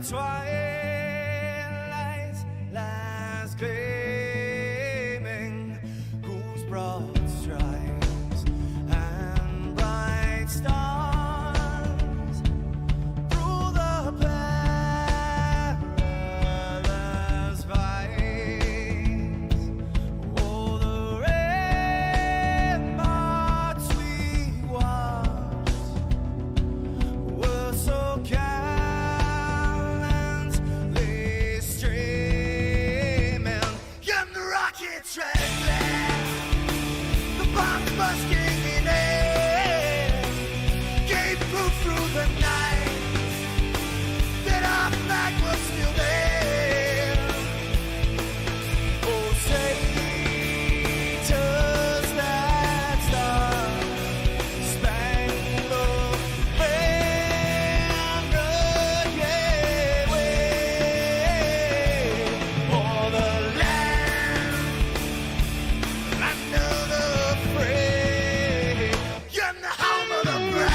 twilight's last gleaming, whose broad stripes and bright stars through the perilous fights, oh, the ramparts we watched were so gallantly streaming, and the rockets trembling, the bombs bursting in air, gave proof through the night that our flag was still there. Oh, say does that star-spangled banner yet wave o'er the land of the free, and the home of the brave.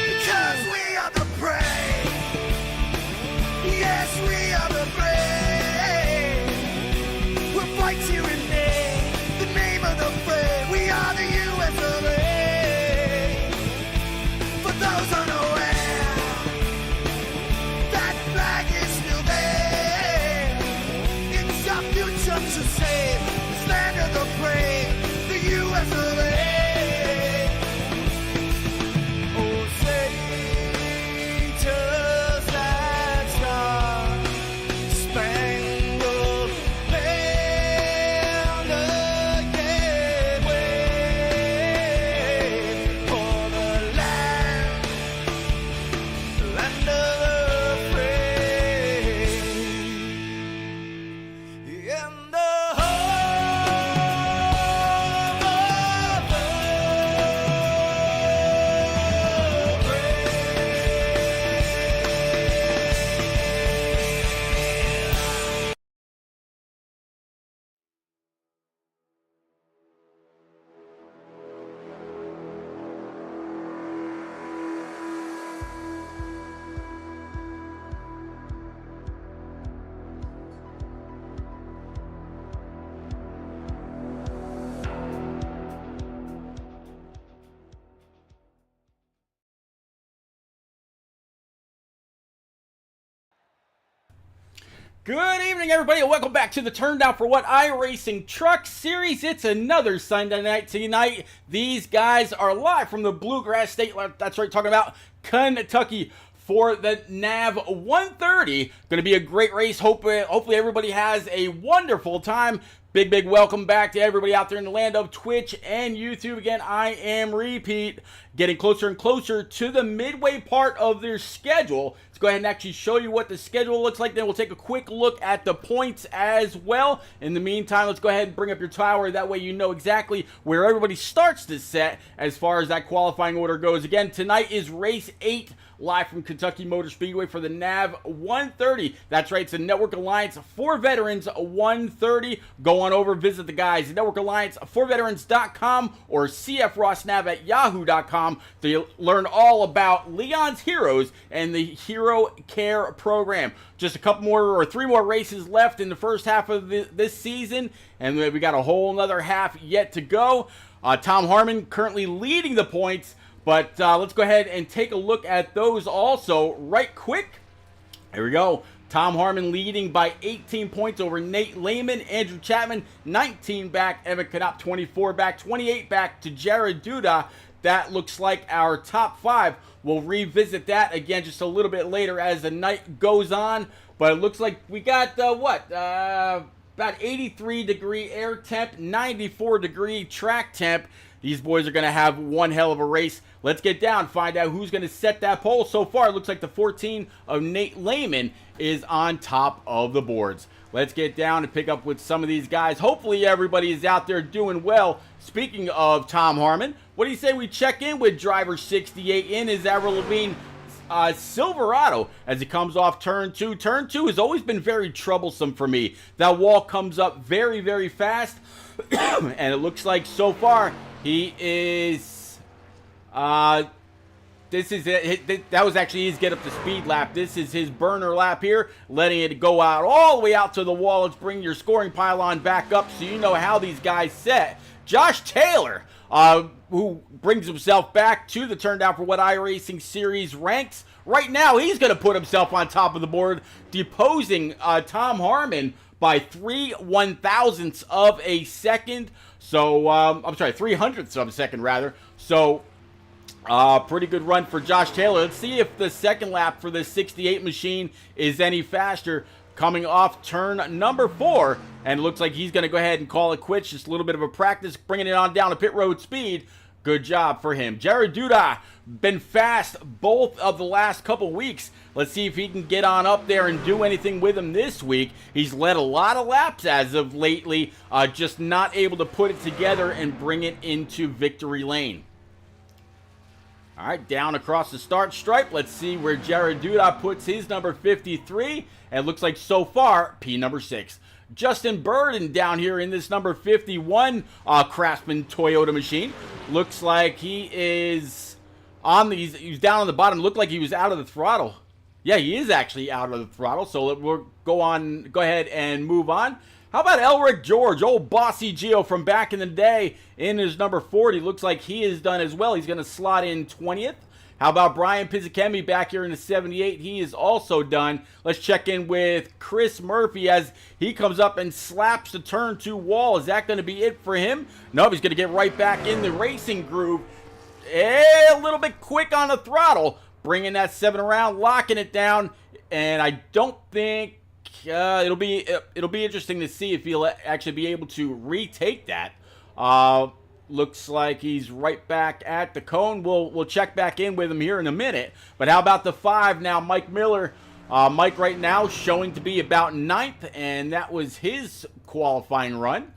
Because we are the brave. Yes, we are the brave. We'll fight to rename the name of the brave. We are the US of A. For those unaware, that flag is still there. It's our future to save this land of the brave, the US of A. Oh, say does that star-spangled banner yet wave o'er the land of the free, and the home of the Good evening, everybody, and welcome back to the Turned Out for What iRacing Truck Series. It's another Sunday night tonight. These guys are live from the Bluegrass State. That's right, talking about Kentucky for the NAV 130. Going to be a great race. Hopefully everybody has a wonderful time. Big welcome back to everybody out there in the land of Twitch and YouTube. Again, I am Repeat, getting closer and closer to the midway part of their schedule. Let's go ahead and actually show you what the schedule looks like. Then we'll take a quick look at the points as well. In the meantime, let's go ahead and bring up your tower. That way you know exactly where everybody starts this set as far as that qualifying order goes. Again, tonight is race 8. Live from Kentucky Motor Speedway for the NAV 130. That's right, it's the Network Alliance for Veterans 130. Go on over, visit the guys at networkallianceforveterans.com or cfrossnav@yahoo.com to learn all about Leon's Heroes and the Hero Care Program. Just a couple more or 3 more races left in the first half of this season, and we got a whole another half yet to go. Tom Harmon currently leading the points. But let's go ahead and take a look at those also right quick. Here we go. Tom Harmon leading by 18 points over Nate Lehman. Andrew Chapman, 19 back. Evan Knopp, 24 back. 28 back to Jared Duda. that looks like our top 5. We'll revisit that again just a little bit later as the night goes on. But it looks like we got, about 83 degree air temp, 94 degree track temp. These boys are going to have one hell of a race. Let's get down, find out who's going to set that pole. So far, it looks like the 14 of Nate Lehman is on top of the boards. Let's get down and pick up with some of these guys. Hopefully, everybody is out there doing well. Speaking of Tom Harmon, what do you say we check in with driver 68 in his Avril Lavigne Silverado as he comes off turn 2. Turn 2 has always been very troublesome for me. That wall comes up very, very fast. And it looks like so far he is, this is it. That was actually his get up to speed lap. This is his burner lap here, letting it go out all the way out to the wall. Let's bring your scoring pylon back up so you know how these guys set. Josh Taylor, who brings himself back to the Turned Out for What iRacing Series ranks. Right now, he's going to put himself on top of the board, deposing Tom Harmon by 3/1000ths of a second. So, I'm sorry, 300ths of a second, rather. So, pretty good run for Josh Taylor. Let's see if the second lap for the 68 machine is any faster. Coming off turn number 4, and it looks like he's going to go ahead and call it quits. Just a little bit of a practice, bringing it on down to pit road speed. Good job for him. Jared Duda, been fast both of the last couple weeks. Let's see if he can get on up there and do anything with him this week. He's led a lot of laps as of lately, just not able to put it together and bring it into victory lane. All right, down across the start stripe. Let's see where Jared Duda puts his number 53. And it looks like so far, P number 6. Justin Burden down here in this number 51 Craftsman Toyota machine. Looks like he is on these. He's down on the bottom. Looked like he was out of the throttle. Yeah, he is actually out of the throttle. So we'll go ahead and move on. How about Elric George, old Bossy Geo from back in the day in his number 40? Looks like he is done as well. He's going to slot in 20th. How about Brian Pizzicemi back here in the 78? He is also done. Let's check in with Chris Murphy as he comes up and slaps the turn 2 wall. Is that going to be it for him? No, he's going to get right back in the racing groove. A little bit quick on the throttle, bringing that 7 around, locking it down. And I don't think it'll be interesting to see if he'll actually be able to retake that. Looks like he's right back at the cone. We'll check back in with him here in a minute. But how about the 5 now? Mike Miller. Mike right now showing to be about 9th, and that was his qualifying run.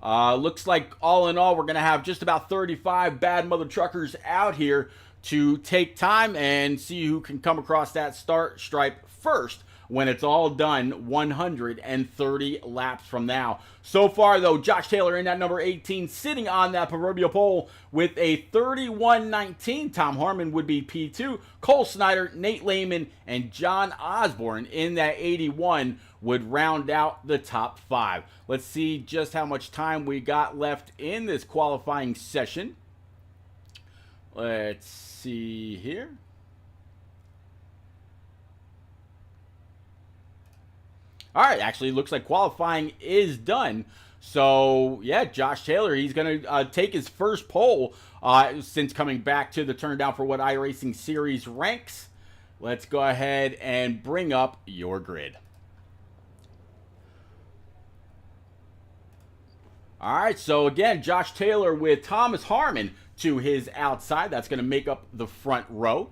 Looks like all in all, we're going to have just about 35 bad mother truckers out here to take time and see who can come across that start stripe first when it's all done 130 laps from now. So far, though, Josh Taylor in that number 18, sitting on that proverbial pole with a 31:19. Tom Harmon would be P2. Cole Snyder, Nate Lehman, and John Osborne in that 81 would round out the top 5. Let's see just how much time we got left in this qualifying session. Let's see here. All right, actually looks like qualifying is done. So, yeah, Josh Taylor, he's going to take his first pole since coming back to the Turned Out for What iRacing Series ranks. Let's go ahead and bring up your grid. All right, so again, Josh Taylor with Thomas Harmon to his outside. That's going to make up the front row.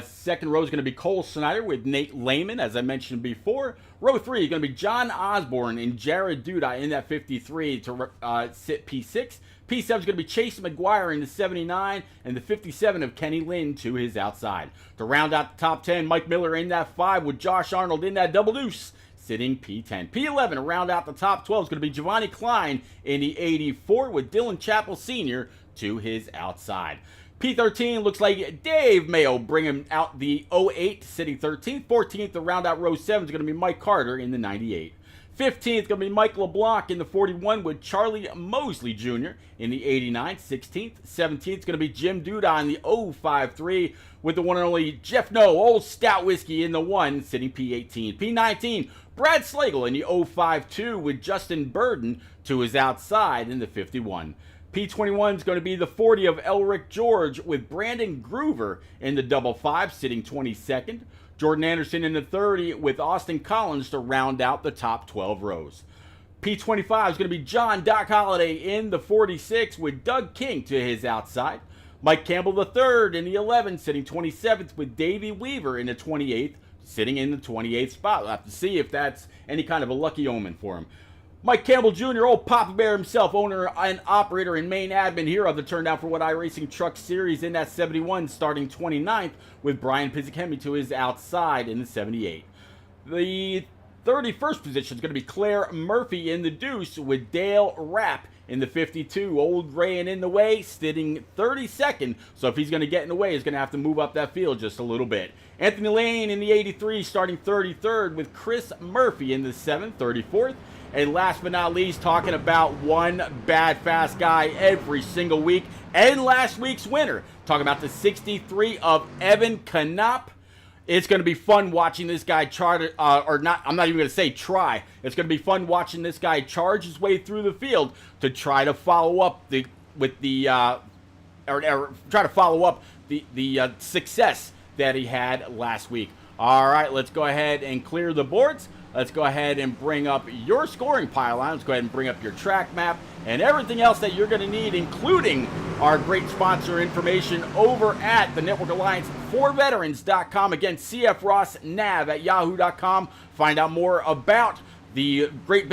Second row is going to be Cole Snyder with Nate Lehman, as I mentioned before. Row 3 is going to be John Osborne and Jared Duda in that 53 to sit P6. P7 is going to be Chase McGuire in the 79 and the 57 of Kenny Lynn to his outside. To round out the top 10, Mike Miller in that 5 with Josh Arnold in that double deuce, sitting P10. P11 to round out the top 12 is going to be Giovanni Klein in the 84 with Dylan Chappell Sr. to his outside. P13 looks like Dave Mayo bringing out the 08, sitting 13th. 14th to round out row 7 is going to be Mike Carter in the 98. 15th is going to be Mike LeBlanc in the 41 with Charlie Mosley Jr. in the 89. 16th. 17th is going to be Jim Duda in the 053 with the one and only Jeff No, Old Stout Whiskey in the 1, sitting P18. P19, Brad Slagle in the 052 with Justin Burden to his outside in the 51. P21 is going to be the 40 of Elric George with Brandon Groover in the double 5, sitting 22nd. Jordan Anderson in the 30 with Austin Collins to round out the top 12 rows. P25 is going to be John Doc Holliday in the 46 with Doug King to his outside. Mike Campbell III in the 11, sitting 27th with Davey Weaver in the 28th, sitting in the 28th spot. We'll have to see if that's any kind of a lucky omen for him. Mike Campbell Jr., old Papa Bear himself, owner and operator and main admin here of the Turned Out for What iRacing Truck Series in that 71, starting 29th with Brian Pizzichemi to his outside in the 78. The 31st position is going to be Claire Murphy in the deuce with Dale Rapp in the 52. Old Ray and in the way, sitting 32nd. So if he's going to get in the way, he's going to have to move up that field just a little bit. Anthony Lane in the 83, starting 33rd with Chris Murphy in the 7th, 34th. And last but not least, talking about one bad fast guy every single week. And last week's winner. Talking about the 63 of Evan Knopp. It's going to be fun watching this guy I'm not even going to say try. It's going to be fun watching this guy charge his way through the field to try to follow up the success that he had last week. All right, let's go ahead and clear the boards. Let's go ahead and bring up your scoring pylon. Let's go ahead and bring up your track map and everything else that you're going to need, including our great sponsor information over at the Network Alliance for Veterans.com. Again, CF Ross Nav at yahoo.com. Find out more about the great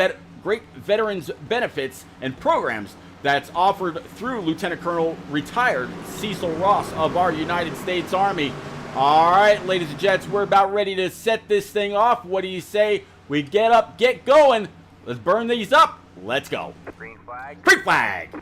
veterans benefits and programs that's offered through Lieutenant Colonel retired Cecil Ross of our United States Army. All right, ladies and gents, we're about ready to set this thing off. What do you say? We get up, get going. Let's burn these up. Let's go. Green flag. Green flag.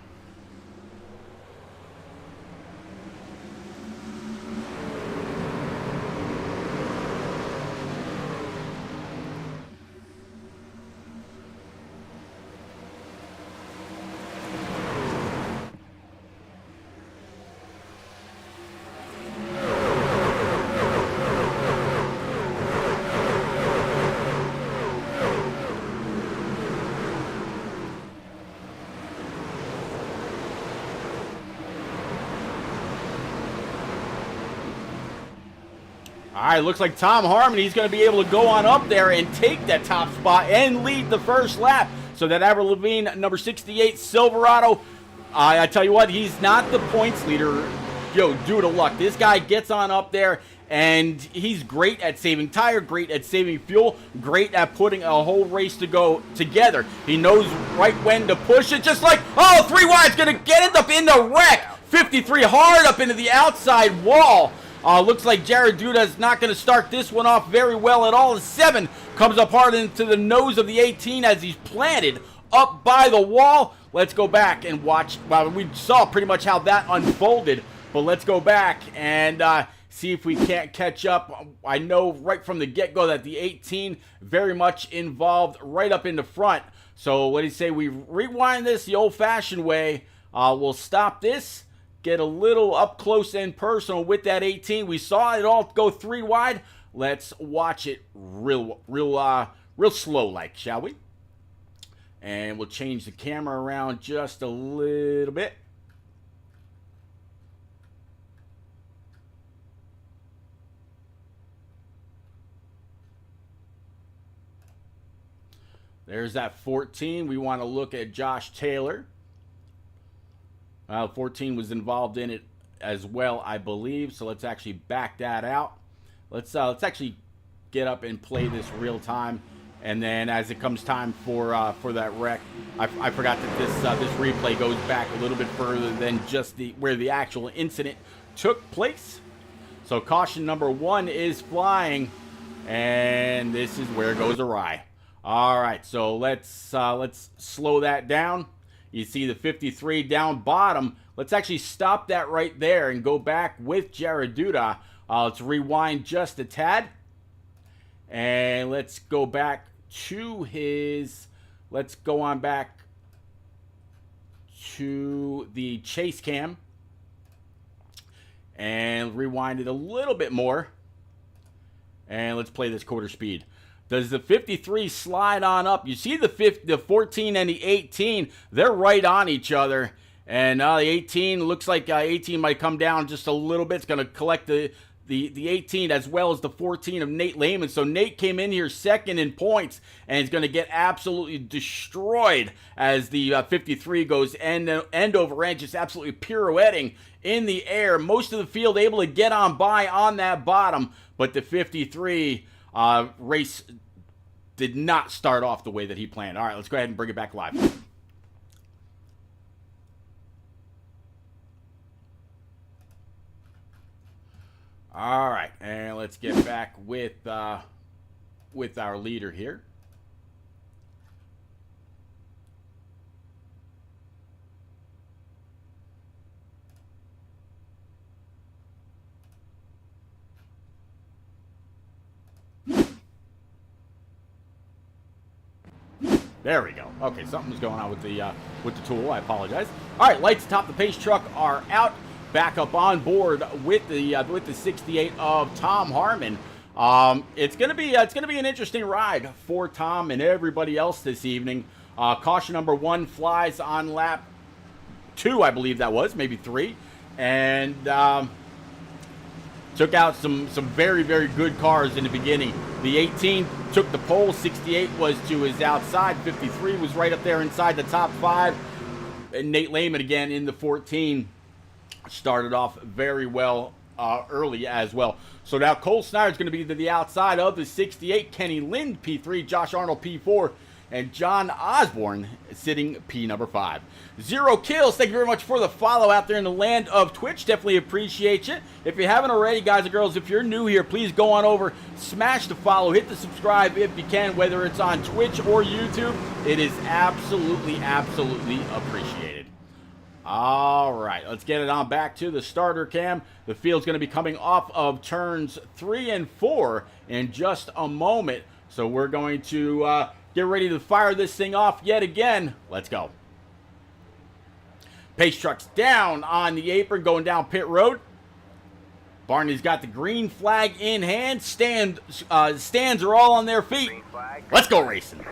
All right, looks like Tom Harmon, he's going to be able to go on up there and take that top spot and lead the first lap. So that Avril Lavigne, number 68, Silverado, I tell you what, he's not the points leader, due to luck. This guy gets on up there, and he's great at saving tire, great at saving fuel, great at putting a whole race to go together. He knows right when to push it, just like, oh, 3 wide's going to get it up in the wreck. 53 hard up into the outside wall. Looks like Jared Duda is not going to start this one off very well at all. The 7 comes up hard into the nose of the 18 as he's planted up by the wall. Let's go back and watch. Well, we saw pretty much how that unfolded, but let's go back and see if we can't catch up. I know right from the get-go that the 18 very much involved right up in the front. So what do you say we rewind this the old-fashioned way? We'll stop this. Get a little up close and personal with that 18. We saw it all go 3 wide. Let's watch it real slow like, shall we? And we'll change the camera around just a little bit. There's that 14. We want to look at Josh Taylor. 14 was involved in it as well, I believe. So let's actually back that out. Let's actually get up and play this real time, and then as it comes time for that wreck, I forgot that this replay goes back a little bit further than just where the actual incident took place. So caution number 1 is flying, and this is where it goes awry. All right, so let's slow that down. You see the 53 down bottom. Let's actually stop that right there and go back with Jared Duda. Let's rewind just a tad. And let's go back to his... Let's go on back to the chase cam. And rewind it a little bit more. And let's play this quarter speed. Does the 53 slide on up? You see the 14 and the 18, they're right on each other. And the 18, looks like 18 might come down just a little bit. It's going to collect the 18 as well as the 14 of Nate Lehman. So Nate came in here second in points and is going to get absolutely destroyed as the 53 goes end over end, just absolutely pirouetting in the air. Most of the field able to get on by on that bottom, but the 53 race did not start off the way that he planned. All right, let's go ahead and bring it back live. All right, and let's get back with our leader here. There we go. Okay, something was going on with the tool. I apologize. All right, lights atop the pace truck are out. Back up on board with the 68 of Tom Harmon. It's gonna be an interesting ride for Tom and everybody else this evening. Caution number 1 flies on lap 2, I believe that was, maybe 3, and took out some very, very good cars in the beginning. The 18 took the pole, 68 was to his outside, 53 was right up there inside the top 5, and Nate Lehman again in the 14. Started off very well early as well. So now Cole Snyder's going to be to the outside of the 68. Kenny Lind, P3. Josh Arnold, P4. And John Osborne sitting P number 5. 0 kills. Thank you very much for the follow out there in the land of Twitch. Definitely appreciate you. If you haven't already, guys and girls, if you're new here, please go on over, smash the follow, hit the subscribe if you can, whether it's on Twitch or YouTube. It is absolutely, absolutely appreciated. All right, let's get it on back to the starter cam. The field's going to be coming off of turns 3 and 4 in just a moment. So we're going to get ready to fire this thing off yet again. Let's go. Pace truck's down on the apron, going down pit road. Barney's got the green flag in hand. Stands are all on their feet. Let's go racing.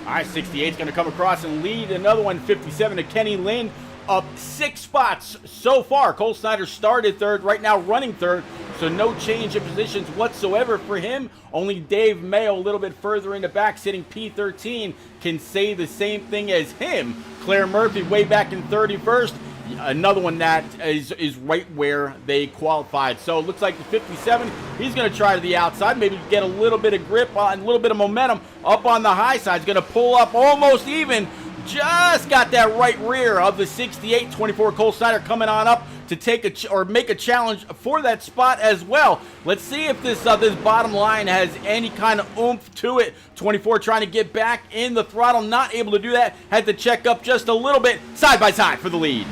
All right, 68 is going to come across and lead another one, 57 to Kenny Lind, up 6 spots so far. Cole Snyder started third, right now running third, so no change in positions whatsoever for him. Only Dave Mayo, a little bit further in the back, sitting P13, can say the same thing as him. Claire Murphy way back in 31st. Another one that is right where they qualified. So it looks like the 57, he's going to try to the outside, maybe get a little bit of grip and a little bit of momentum up on the high side. He's going to pull up almost even. Just got that right rear of the 68. 24 Cole Snyder coming on up to take or make a challenge for that spot as well. Let's see if this bottom line has any kind of oomph to it. 24 trying to get back in the throttle, not able to do that. Had to check up just a little bit, side by side for the lead.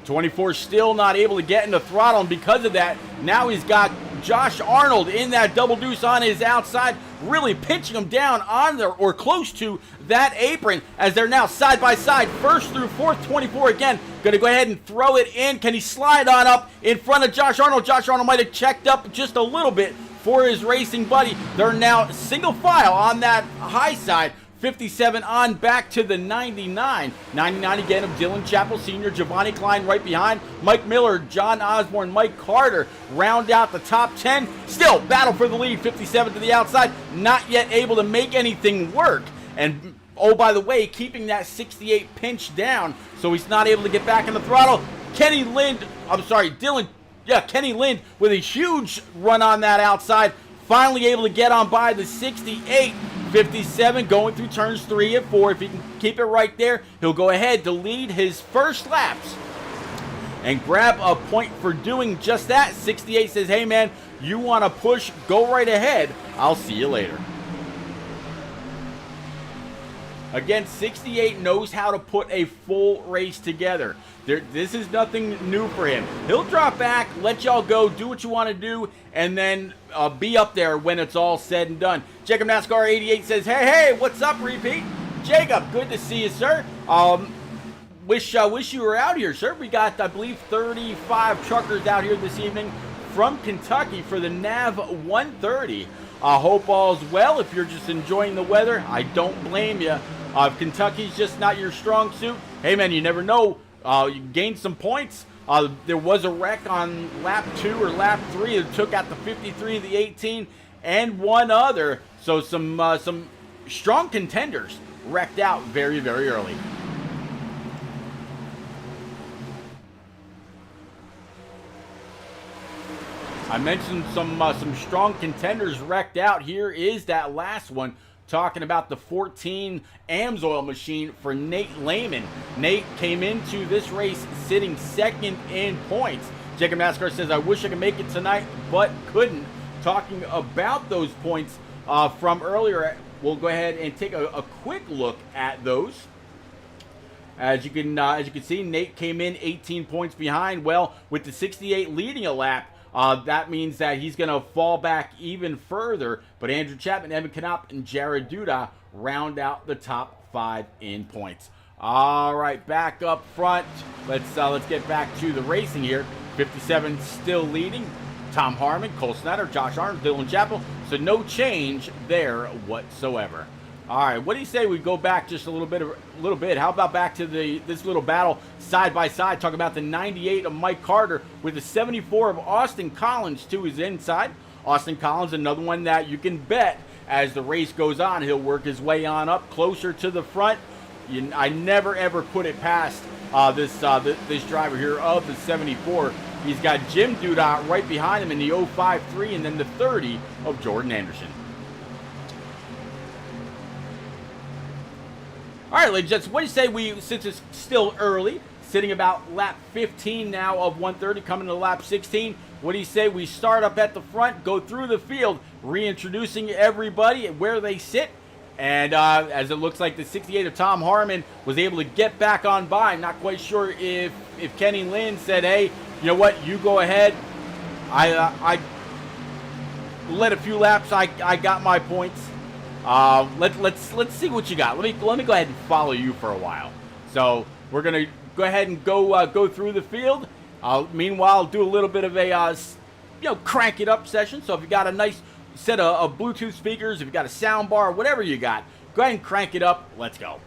24 still not able to get in the throttle, and because of that, now he's got Josh Arnold in that double deuce on his outside, really pinching him down on there or close to that apron as they're now side by side, first through fourth. 24 again, going to go ahead and throw it in. Can he slide on up in front of Josh Arnold? Josh Arnold might have checked up just a little bit for his racing buddy. They're now single file on that high side. 57 on back to the 99. 99 again of Dylan Chappell Sr., Giovanni Klein right behind. Mike Miller, John Osborne, Mike Carter round out the top 10. Still battle for the lead. 57 to the outside. Not yet able to make anything work. And oh, by the way, keeping that 68 pinch down so he's not able to get back in the throttle. Kenny Lind with a huge run on that outside. Finally able to get on by the 68. 57 going through turns 3 and 4. If he can keep it right there, he'll go ahead to lead his first laps and grab a point for doing just that. 68 says, hey man, you want to push, go right ahead. I'll see you later. Again, 68 knows how to put a full race together. This is nothing new for him. He'll drop back, let y'all go, do what you want to do, and then be up there when it's all said and done. Jacob NASCAR 88 says, hey, what's up, Repeat? Jacob, good to see you, sir. Wish you were out here, sir. We got, I believe, 35 truckers out here this evening from Kentucky for the NAV 130. I hope all's well. If you're just enjoying the weather, I don't blame you. If Kentucky's just not your strong suit, hey man, you never know. You gained some points. There was a wreck on lap 2 or lap 3 that took out the 53, the 18, and one other. So some strong contenders wrecked out very, very early. I mentioned some strong contenders wrecked out. Here is that last one, talking about the 14 AMSOIL machine for Nate Lehman. Nate came into this race sitting second in points. Jacob NASCAR says, I wish I could make it tonight, but couldn't. Talking about those points from earlier, we'll go ahead and take a quick look at those. As you can see, Nate came in 18 points behind. Well, with the 68 leading a lap, that means that he's going to fall back even further. But Andrew Chapman, Evan Knopp, and Jared Duda round out the top 5 in points. All right, back up front. Let's get back to the racing here. 57 still leading. Tom Harmon, Cole Snyder, Josh Arns, Dylan Chappell. So no change there whatsoever. All right, what do you say we go back just a little bit? How about back to this little battle side by side? Talk about the 98 of Mike Carter with the 74 of Austin Collins to his inside. Austin Collins, another one that you can bet as the race goes on, he'll work his way on up closer to the front. I never ever put it past this driver here of the 74. He's got Jim Duda right behind him in the 05-3 and then the 30 of Jordan Anderson. All right, ladies and gents, what do you say since it's still early, sitting about lap 15 now of 130, coming to lap 16, what do you say we start up at the front, go through the field, reintroducing everybody and where they sit, and as it looks like the 68 of Tom Harmon was able to get back on by. I'm not quite sure if Kenny Lynn said, hey, you know what, you go ahead, I led a few laps, I got my points. Let's see what you got. Let me go ahead and follow you for a while. So we're gonna go ahead and go through the field. Meanwhile, do a little bit of a crank it up session. So if you got a nice set of Bluetooth speakers, if you got a sound bar, whatever you got, go ahead and crank it up. Let's go.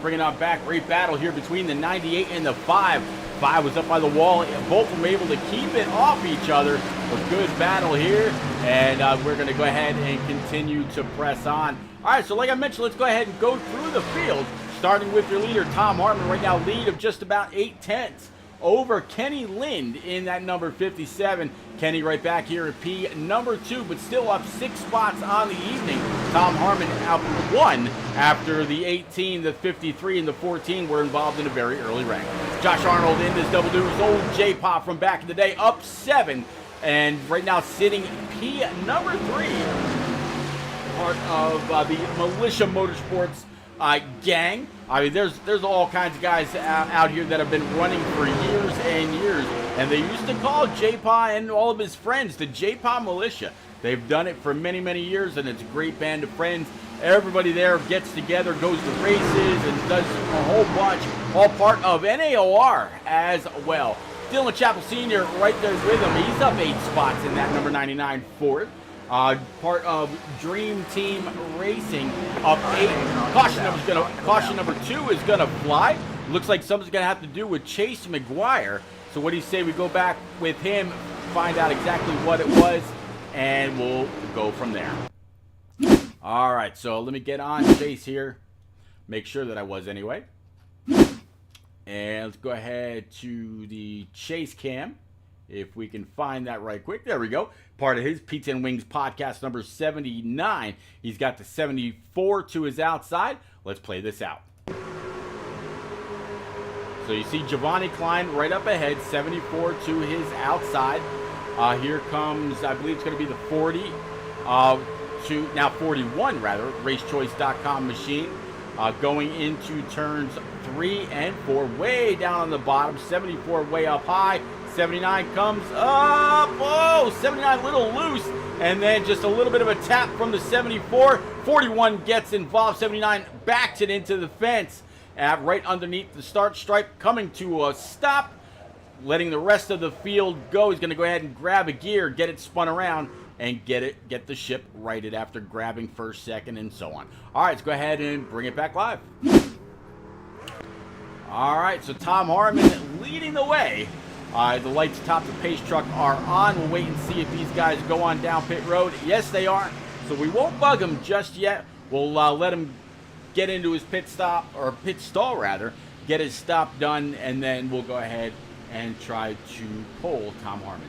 bring it on back. Great battle here between the 98 and the 5. 5 was up by the wall. Both were able to keep it off each other. A good battle here, and we're going to go ahead and continue to press on. All right, so like I mentioned, let's go ahead and go through the field, starting with your leader, Tom Hartman, right now lead of just about 8/10 over Kenny Lind in that number 57. Kenny right back here at P number 2, but still up 6 spots on the evening. Tom Hartman out 1 after the 18, the 53, and the 14 were involved in a very early rank. Josh Arnold in this double deuce, old J-Pop from back in the day, up 7, and right now sitting P number 3, part of the Militia Motorsports gang. I mean, there's all kinds of guys out here that have been running for years and years, and they used to call J-Pa and all of his friends the J-Pa Militia. They've done it for many, many years, and it's a great band of friends. Everybody there gets together, goes to races, and does a whole bunch, all part of NAOR as well. Dylan Chappell Sr. right there with him. He's up 8 spots in that number 99 Ford. Part of Dream Team Racing, up 8. Caution number 2 is gonna fly. Looks like something's gonna have to do with Chase McGuire. So what do you say we go back with him, find out exactly what it was, and we'll go from there. All right, so let me get on Chase here. Make sure that I was anyway. And let's go ahead to the Chase cam. If we can find that right quick. There we go. Part of his Pizza and Wings podcast number 79. He's got the 74 to his outside. Let's play this out. So you see Giovanni Klein right up ahead, 74 to his outside. Here comes, I believe it's going to be the 40 to now 41 rather, racechoice.com machine. Going into turns 3 and 4, way down on the bottom, 74 way up high. 79 comes up, oh, 79 a little loose, and then just a little bit of a tap from the 74. 41 gets involved, 79 backs it into the fence, right underneath the start stripe, coming to a stop, letting the rest of the field go. He's going to go ahead and grab a gear, get it spun around, and get the ship righted after grabbing first, second, and so on. All right, let's go ahead and bring it back live. All right, so Tom Hartman leading the way. The lights atop the pace truck are on. We'll wait and see if these guys go on down pit road. Yes, they are. So we won't bug them just yet. We'll let him get into his pit stop, or pit stall rather, get his stop done, and then we'll go ahead and try to pull Tom Hartman.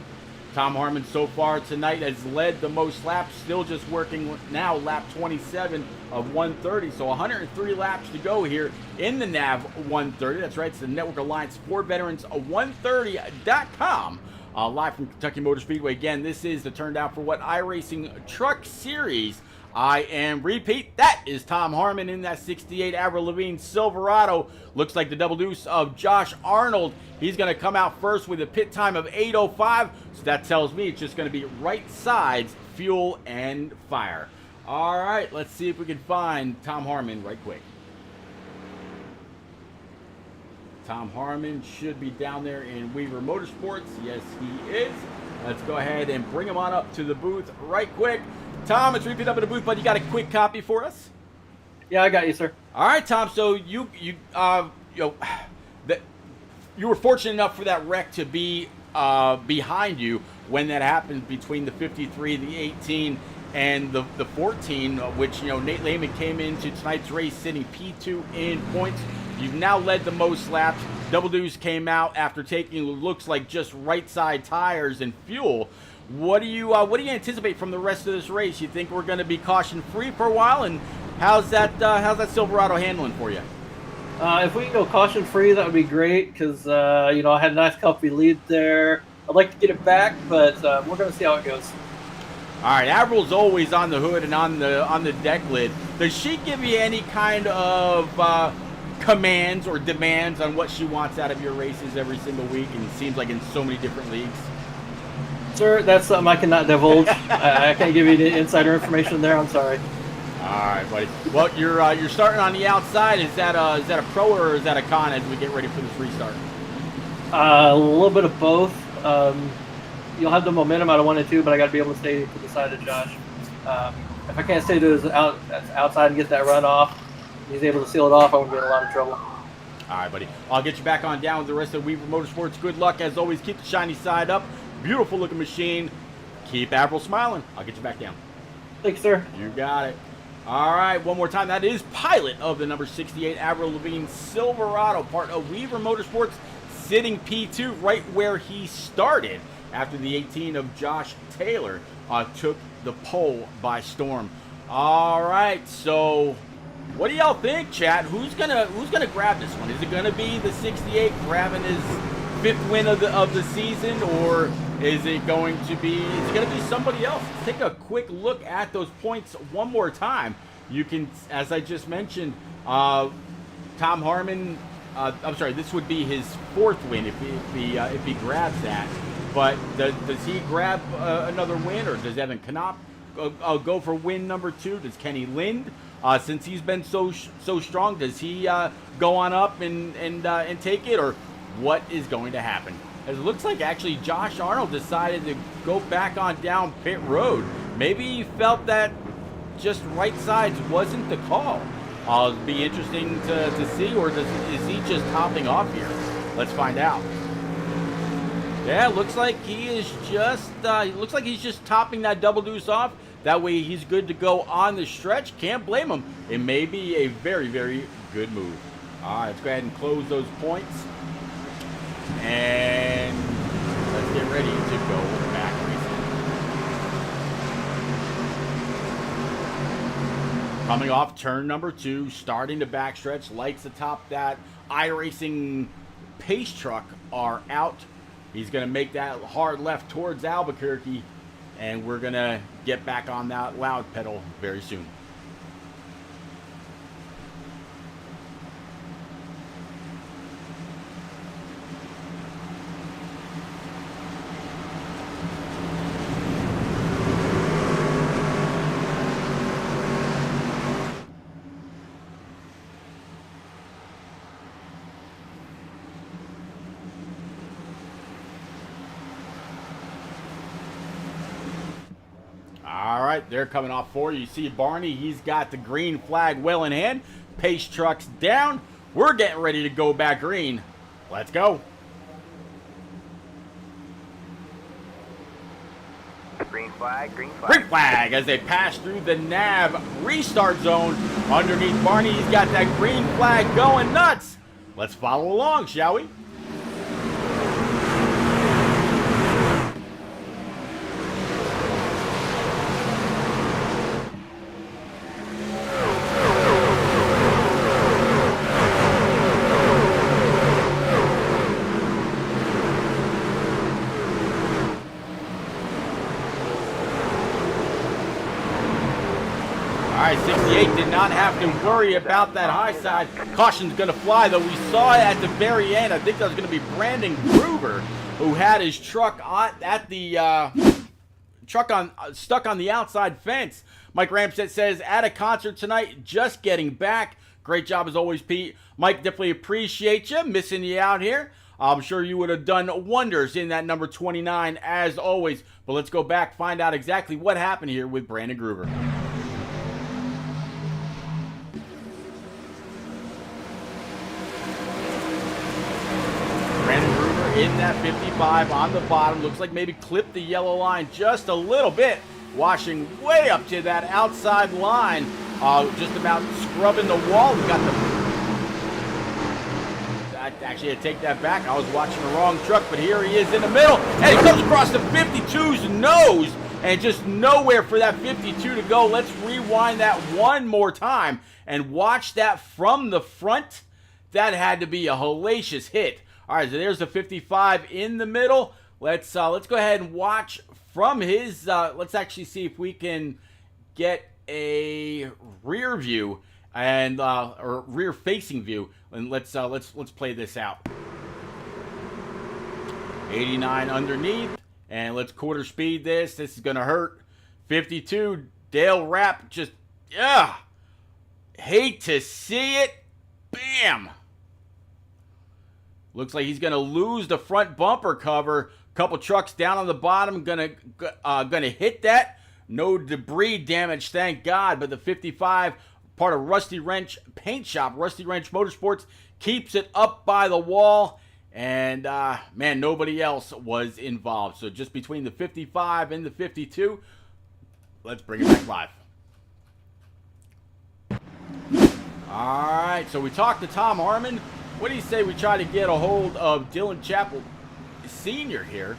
Tom Hartman so far tonight has led the most laps, still just working now lap 27 of 130. So 103 laps to go here in the NAV 130. That's right, it's the Network Alliance for Veterans 130.com. Live from Kentucky Motor Speedway. Again, this is the Turned Out for What iRacing Truck Series. Repeat, that is Tom Hartman in that 68 Avril Lavigne Silverado. Looks like the double deuce of Josh Arnold. He's going to come out first with a pit time of 8:05. So that tells me it's just going to be right sides, fuel, and fire. All right, let's see if we can find Tom Hartman right quick. Tom Hartman should be down there in Weaver Motorsports. Yes, he is. Let's go ahead and bring him on up to the booth right quick. Tom, it's Repeat up in the booth, but you got a quick copy for us? Yeah, I got you, sir. All right, Tom. So you were fortunate enough for that wreck to be behind you when that happened between the 53, the 18, and the 14, which Nate Lehman came into tonight's race sitting P2 in points. You've now led the most laps. Double Deuce came out after taking what looks like just right side tires and fuel. What do you anticipate from the rest of this race? You think we're going to be caution free for a while, and how's that Silverado handling for you? If we can go caution free, that would be great because I had a nice comfy lead there. I'd like to get it back, but we're going to see how it goes. All right, Avril's always on the hood and on the deck lid. Does she give you any kind of commands or demands on what she wants out of your races every single week? And it seems like in so many different leagues. Sir, that's something I cannot divulge. I can't give you any insider information there. I'm sorry. All right, buddy. Well, you're starting on the outside. Is that a pro or is that a con as we get ready for this restart? A little bit of both. You'll have the momentum out of 1 and 2, but I got to be able to stay to the side of Josh. If I can't stay to his outside and get that run off, he's able to seal it off, I wouldn't be in a lot of trouble. All right, buddy. I'll get you back on down with the rest of Weaver Motorsports. Good luck. As always, keep the shiny side up. Beautiful looking machine. Keep Avril smiling. I'll get you back down. Thanks, sir. You got it. All right, one more time. That is pilot of the number 68 Avril Lavigne Silverado, part of Weaver Motorsports, sitting P2 right where he started after the 18 of Josh Taylor took the pole by storm. All right, so what do y'all think, chat? Who's gonna grab this one? Is it gonna be the 68 grabbing his 5th win of the season, or is it going to be somebody else? Let's take a quick look at those points one more time. You can, as I just mentioned, Tom Harmon. I'm sorry, this would be his 4th win if he grabs that. But does he grab another win, or does Evan Knopp go for win number 2? Does Kenny Lind, since he's been so strong, does he go on up and take it, or what is going to happen? As it looks like actually Josh Arnold decided to go back on down pit road. Maybe he felt that just right sides wasn't the call. It'll be interesting to see, or is he just hopping off here? Let's find out. Yeah, looks like he is just he's just topping that double deuce off. That way he's good to go on the stretch. Can't blame him. It may be a very, very good move. All right, let's go ahead and close those points. And let's get ready to go back racing. Coming off turn number 2, starting to backstretch. Lights atop that iRacing pace truck are out. He's going to make that hard left towards Albuquerque, and we're going to get back on that loud pedal very soon. All right, they're coming off for you. You see Barney, he's got the green flag well in hand. Pace truck's down. We're getting ready to go back green. Let's go. Green flag, green flag. Green flag as they pass through the nav restart zone. Underneath Barney, he's got that green flag going nuts. Let's follow along, shall we? All right, 68 did not have to worry about that high side. Caution's going to fly, though. We saw it at the very end. I think that was going to be Brandon Gruber, who had his truck stuck on the outside fence. Mike Ramsett says, at a concert tonight, just getting back. Great job as always, Pete. Mike, definitely appreciate you, missing you out here. I'm sure you would have done wonders in that number 29 as always. But let's go back, find out exactly what happened here with Brandon Gruber. Brandon Gruber in that 55 on the bottom. Looks like maybe clipped the yellow line just a little bit. Washing way up to that outside line. Just about scrubbing the wall. We got the... Actually, I take that back. I was watching the wrong truck, but here he is in the middle. And he comes across the 52's nose. And just nowhere for that 52 to go. Let's rewind that one more time and watch that from the front. That had to be a hellacious hit. All right, so there's the 55 in the middle. Let's go ahead and watch from his. Let's actually see if we can get a rear view and or rear facing view, and let's play this out. 89 underneath, and let's quarter speed this. This is gonna hurt. 52 Dale Rapp, just hate to see it. Bam. Looks like he's going to lose the front bumper cover. Couple trucks down on the bottom gonna hit that. No debris damage, thank God. But the 55 part of Rusty Wrench Paint Shop. Rusty Wrench Motorsports keeps it up by the wall. And, man, nobody else was involved. So just between the 55 and the 52, let's bring it back live. All right, so we talked to Tom Harmon. What do you say we try to get a hold of Dylan Chappell Sr. here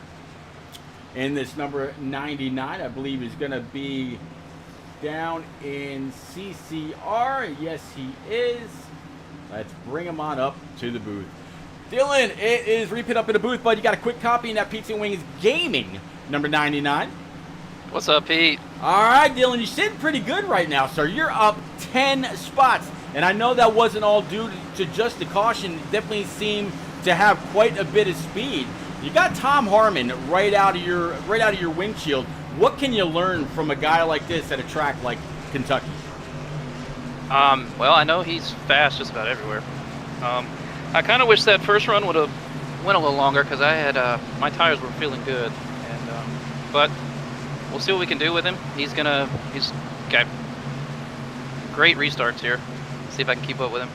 in this number 99? I believe he's going to be down in CCR. Yes, he is. Let's bring him on up to the booth. Dylan, it is Repeat up in the booth, bud. You got a quick copy in that Pizza and Wings Gaming number 99. What's up, Pete? All right, Dylan, you're sitting pretty good right now, sir. You're up 10 spots. And I know that wasn't all due to just the caution. It definitely seemed to have quite a bit of speed. You got Tom Harmon right out of your windshield. What can you learn from a guy like this at a track like Kentucky? Well, I know he's fast just about everywhere. I kind of wish that first run would have went a little longer because I had my tires were feeling good, and but we'll see what we can do with him. He's got great restarts here. See if I can keep up with him.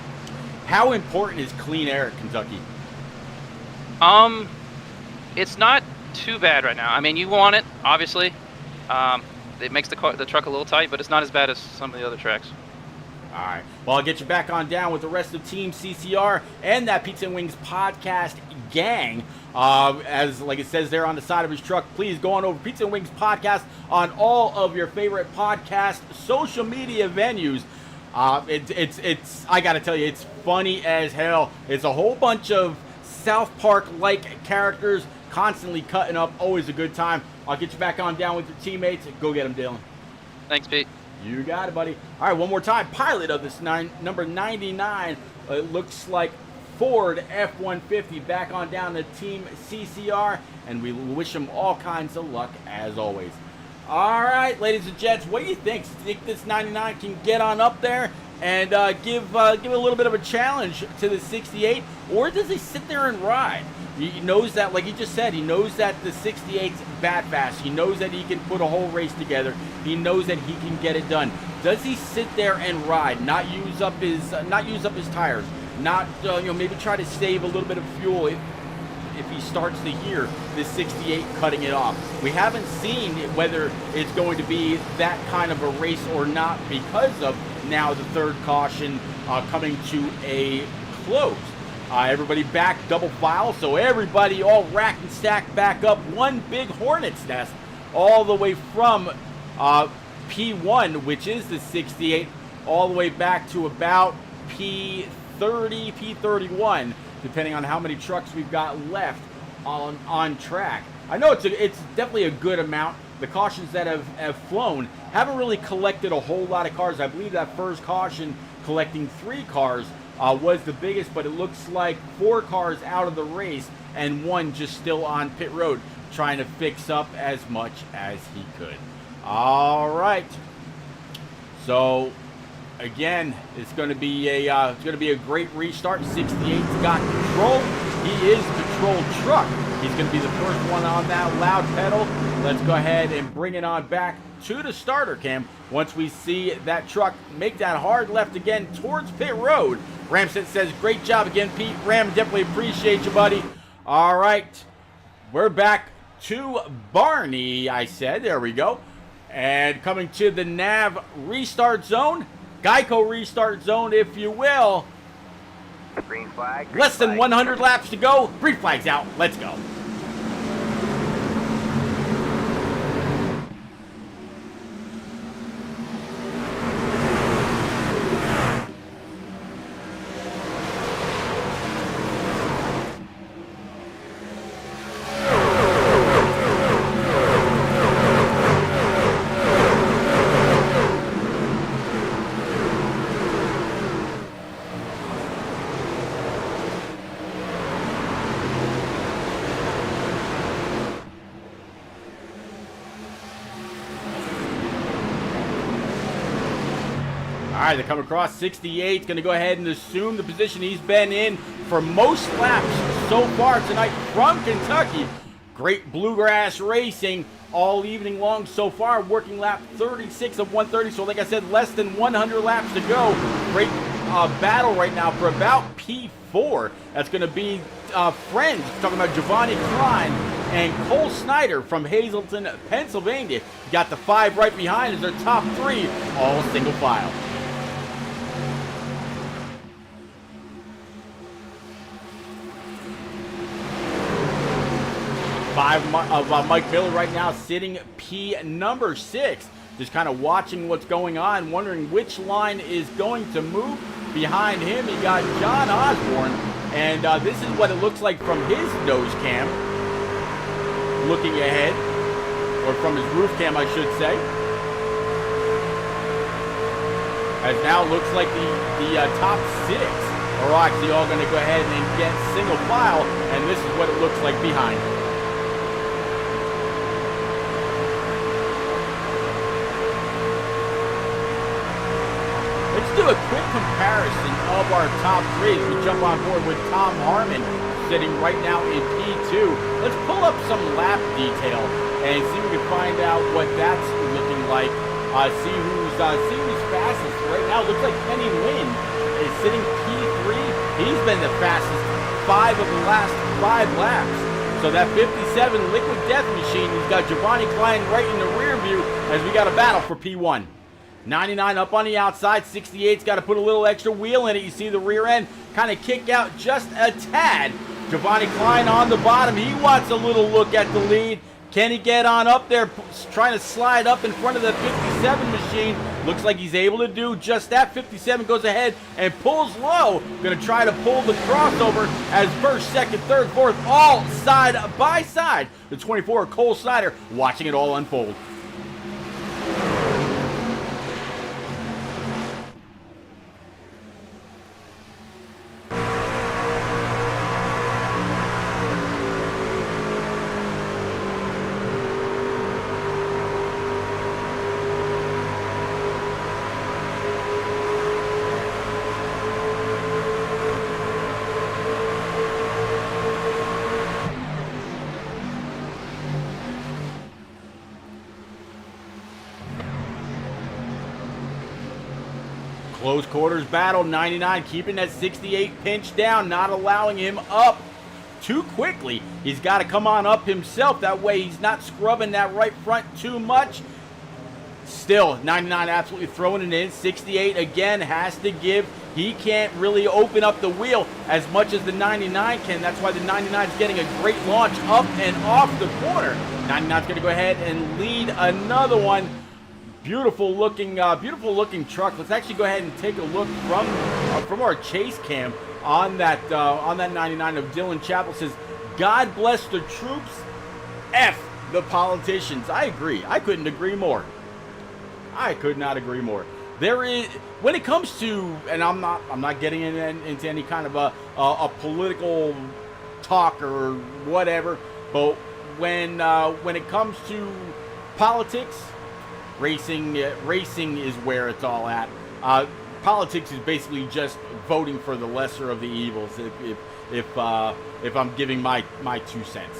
How important is clean air at Kentucky? It's not too bad right now. I mean, you want it, obviously. It makes the truck a little tight, but it's not as bad as some of the other tracks. All right. Well, I'll get you back on down with the rest of Team CCR and that Pizza and Wings podcast gang. As like it says there on the side of his truck, please go on over Pizza and Wings podcast on all of your favorite podcast social media venues. It's I gotta tell you, it's funny as hell. It's a whole bunch of South Park-like characters constantly cutting up. Always a good time. I'll get you back on down with your teammates. Go get them, Dylan. Thanks, Pete. You got it, buddy. All right, one more time. Pilot of this number 99. It looks like Ford F-150 back on down to Team CCR, and we wish them all kinds of luck as always. All right, ladies and gents, what do you think? Do you think this 99 can get on up there and give a little bit of a challenge to the 68, or does he sit there and ride? He knows that, like he just said, he knows that the 68's bat fast. He knows that he can put a whole race together. He knows that he can get it done. Does he sit there and ride, not use up his tires, not maybe try to save a little bit of fuel if he starts to hear the 68 cutting it off? We haven't seen whether it's going to be that kind of a race or not because of now the third caution coming to a close. Everybody back double file, so everybody all racked and stacked back up. One big hornet's nest all the way from P1, which is the 68, all the way back to about P30, P31, depending on how many trucks we've got left on track. I know it's definitely a good amount. The cautions that have flown haven't really collected a whole lot of cars. I believe that first caution collecting 3 cars was the biggest, but it looks like 4 cars out of the race and 1 just still on pit road trying to fix up as much as he could. All right. So again, it's going to be a great restart. 68's got control. He is control truck. He's going to be the first one on that loud pedal. Let's go ahead and bring it on back to the starter cam once we see that truck make that hard left again towards pit road. Ramset says, great job again, Pete. Ram, definitely appreciate you, buddy. All right. We're back to Barney, I said. There we go. And coming to the nav restart zone. Geico restart zone, if you will. Green flag. Green Less than flag. 100 laps to go. Green flag's out. Let's go. All right, they come across 68. Going to go ahead and assume the position he's been in for most laps so far tonight from Kentucky. Great bluegrass racing all evening long so far, working lap 36 of 130. So like I said, less than 100 laps to go. Great battle right now for about P4. That's going to be friends, talking about Giovanni Klein and Cole Snyder from Hazleton, Pennsylvania. Got the 5 right behind as their top 3, all single file. Mike Miller right now sitting P number 6. Just kind of watching what's going on, wondering which line is going to move. Behind him, you got John Osborne, and this is what it looks like from his nose cam. Looking ahead, or from his roof cam, I should say. As now looks like the top 6 are actually all going to go ahead and get single file, and this is what it looks like behind. Let's do a quick comparison of our top 3 as we jump on board with Tom Harmon sitting right now in P2. Let's pull up some lap detail and see if we can find out what that's looking like. See who's fastest right now. Looks like Kenny Lynn is sitting P3. He's been the fastest 5 of the last 5 laps. So that 57 Liquid Death Machine, he's got Giovanni Klein right in the rear view as we got a battle for P1. 99 up on the outside, 68's got to put a little extra wheel in it. You see the rear end kind of kick out just a tad. Giovanni Klein on the bottom. He wants a little look at the lead. Can he get on up there, trying to slide up in front of the 57 machine? Looks like he's able to do just that. 57 goes ahead and pulls low. Going to try to pull the crossover as first, second, third, fourth, all side by side. The 24, Cole Snyder, watching it all unfold. Close quarters battle, 99 keeping that 68 pinch down, not allowing him up too quickly. He's got to come on up himself. That way he's not scrubbing that right front too much. Still, 99 absolutely throwing it in. 68 again has to give. He can't really open up the wheel as much as the 99 can. That's why the 99 is getting a great launch up and off the corner. 99's going to go ahead and lead another one. Beautiful looking truck. Let's actually go ahead and take a look from our chase cam on that 99 of Dylan Chappell. Says, "God bless the troops, F the politicians." I agree. I couldn't agree more. I could not agree more. There is, when it comes to, and I'm not getting into any kind of a political talk or whatever, but when it comes to politics, racing is where it's all at. Politics is basically just voting for the lesser of the evils. If I'm giving my 2 cents,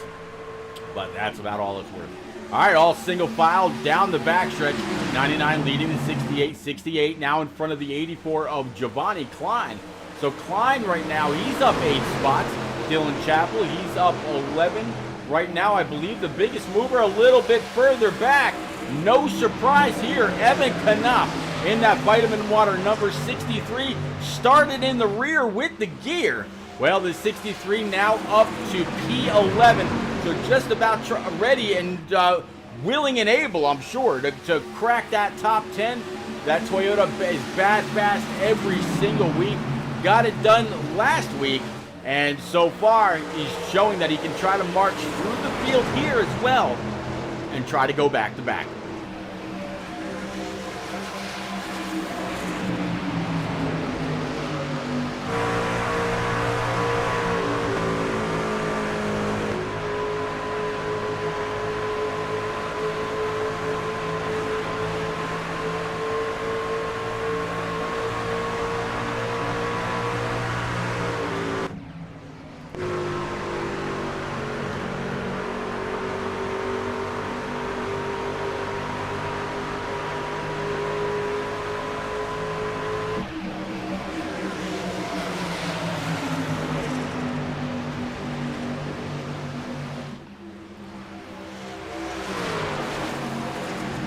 but that's about all it's worth. All right, all single file down the backstretch. 99 leading the 68. 68 now in front of the 84 of Giovanni Klein. So Klein right now, he's up 8 spots. Dylan Chappell, he's up 11. Right now, I believe the biggest mover a little bit further back. No surprise here, Evan Knopf in that vitamin water number 63. Started in the rear with the gear. Well, the 63 now up to P11. So just about ready and willing and able, I'm sure, to crack that top 10. That Toyota is bad fast every single week. Got it done last week. And so far, he's showing that he can try to march through the field here as well and try to go back to back.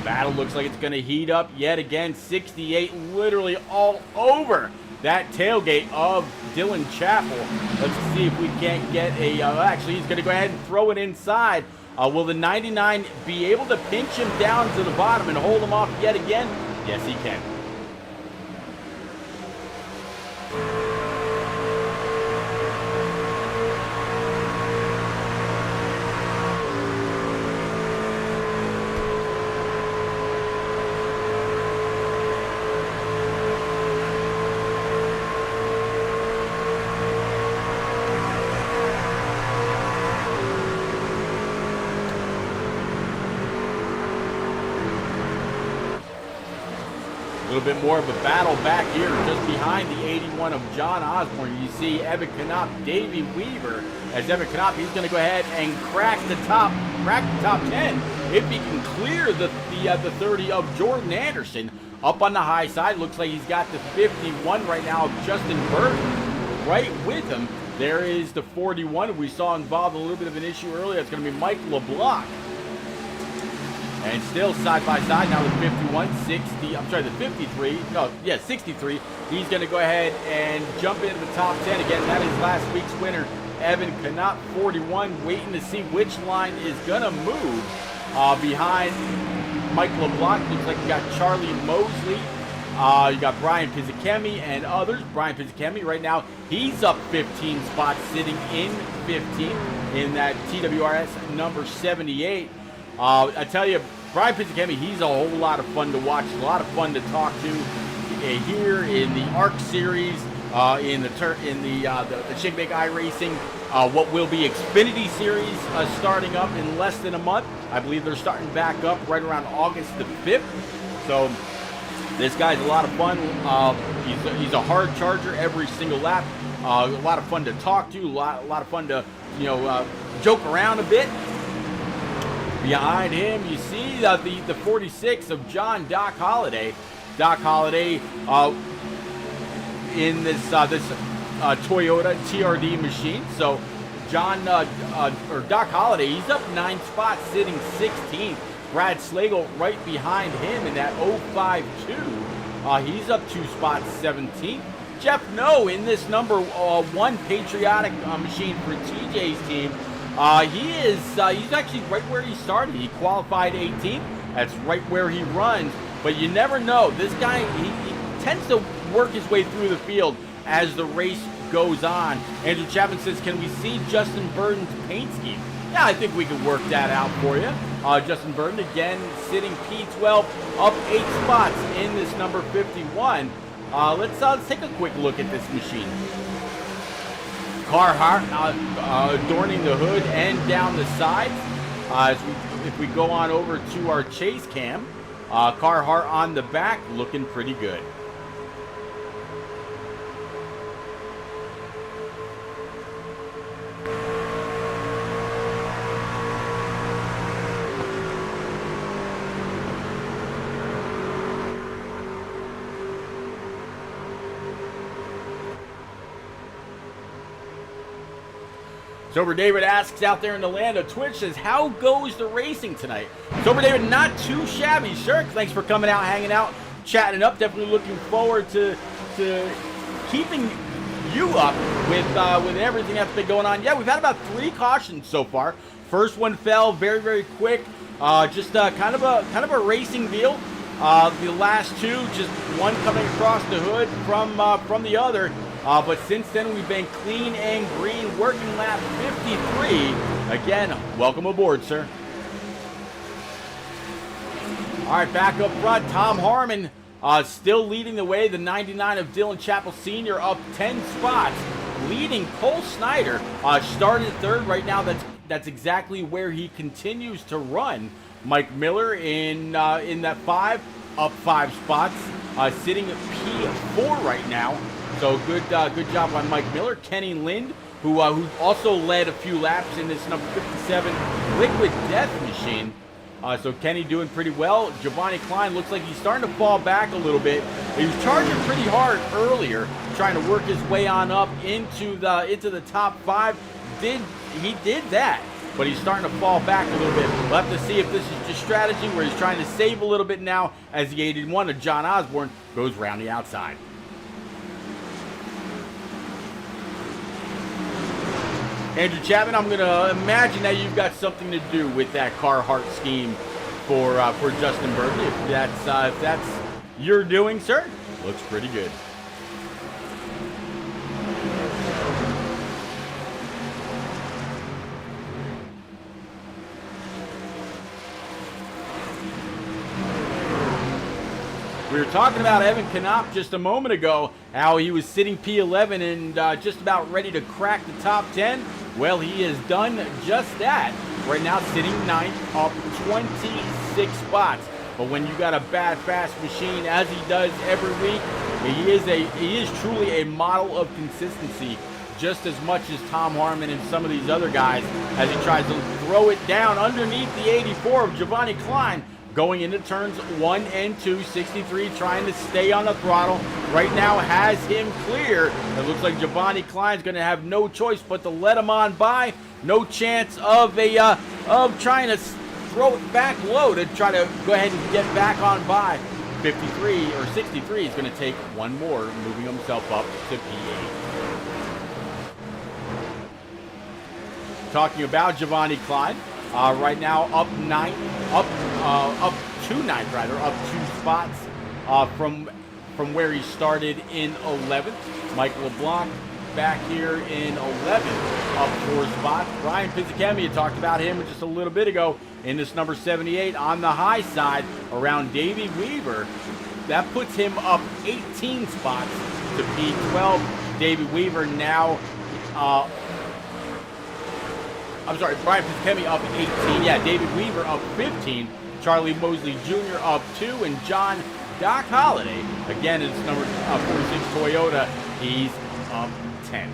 Battle looks like it's going to heat up yet again. 68 literally all over that tailgate of Dylan Chappell. Let's see if we can't get a, actually he's going to go ahead and throw it inside. Will the 99 be able to pinch him down to the bottom and hold him off yet again? Yes, he can. A little bit more of a battle back here just behind the 81 of John Osborne. You see Evan Knopp, Davey Weaver. As Evan Knopp, he's going to go ahead and crack the top 10 if he can clear the 30 of Jordan Anderson. Up on the high side, looks like he's got the 51 right now of Justin Burton right with him. There is the 41 we saw involved a little bit of an issue earlier. It's going to be Mike LeBlanc. And still side by side now with 51, 60, I'm sorry, the 53, no, yeah, 63. He's going to go ahead and jump into the top 10 again. That is last week's winner, Evan Knopp, 41, waiting to see which line is going to move behind Mike LeBlanc. Looks like you got Charlie Mosley. You got Brian Pizzicemi and others. Brian Pizzicemi right now, he's up 15 spots, sitting in 15 in that TWRS number 78. I tell you, Brian Pizzicemi, he's a whole lot of fun to watch, a lot of fun to talk to here in the ARC series, in the Shake Bake iRacing, what will be Xfinity series starting up in less than a month. I believe they're starting back up right around August the 5th. So this guy's a lot of fun. He's a hard charger every single lap. A lot of fun to talk to, a lot of fun to joke around a bit. Behind him, you see the 46 of John Doc Holliday. Doc Holliday in this Toyota TRD machine. So John or Doc Holliday, he's up 9 spots, sitting 16th. Brad Slagle right behind him in that 052. He's up 2 spots, 17th. Jeff No in this number 1 patriotic machine for TJ's team. He's actually right where he started. He qualified 18th. That's right where he runs. But you never know. This guy, he tends to work his way through the field as the race goes on. Andrew Chapman says, can we see Justin Burton's paint scheme? Yeah, I think we can work that out for you. Justin Burton, again, sitting P12, up 8 spots in this number 51. Let's take a quick look at this machine. Carhartt adorning the hood and down the sides. If we go on over to our chase cam, Carhartt on the back looking pretty good. Sober David asks out there in the land of Twitch, says, how goes the racing tonight? Sober David, not too shabby, sir. Thanks for coming out, hanging out, chatting up. Definitely looking forward to keeping you up with everything that's been going on. Yeah, we've had about 3 cautions so far. First one fell very, very quick. Just kind of a racing deal. The last 2, just one coming across the hood from the other. But since then, we've been clean and green, working lap 53. Again, welcome aboard, sir. All right, back up front, Tom Harmon still leading the way. The 99 of Dylan Chappell Sr. up 10 spots, leading Cole Snyder. Started 3rd right now. That's exactly where he continues to run. Mike Miller in that 5, up 5 spots, sitting at P4 right now. So good job on Mike Miller. Kenny Lind, who also led a few laps in this number 57 Liquid Death machine. So Kenny doing pretty well. Giovanni Klein looks like he's starting to fall back a little bit. He was charging pretty hard earlier, trying to work his way on up into the top 5. Did he did that. But he's starting to fall back a little bit. We'll have to see if this is just strategy where he's trying to save a little bit now as the 81 of John Osborne goes round the outside. Andrew Chapman, I'm going to imagine that you've got something to do with that Carhartt scheme for Justin Burton. If that's your doing, sir, looks pretty good. We were talking about Evan Knopp just a moment ago, how he was sitting P11 and just about ready to crack the top 10. Well, he has done just that. Right now, sitting 9th, up 26 spots. But when you got a bad, fast machine, as he does every week, he is truly a model of consistency, just as much as Tom Harmon and some of these other guys, as he tries to throw it down underneath the 84 of Giovanni Klein. Going into turns 1 and 2, 63, trying to stay on the throttle. Right now has him clear. It looks like Giovanni Klein's going to have no choice but to let him on by. No chance of trying to throw it back low to try to go ahead and get back on by. 53 or 63 is going to take one more, moving himself up to P8. Talking about Giovanni Klein. Right now up to ninth rather, up 2 spots from where he started in 11th. Mike LeBlanc back here in 11th, up 4 spots. Brian Pizzacchemi, you talked about him just a little bit ago in this number 78 on the high side around Davey Weaver. That puts him up 18 spots to P12. Davey Weaver now Brian Pizzacchemi up 18. Yeah, David Weaver up 15. Charlie Mosley Jr. up 2. And John Doc Holliday, again, it's number 46 Toyota. He's up 10.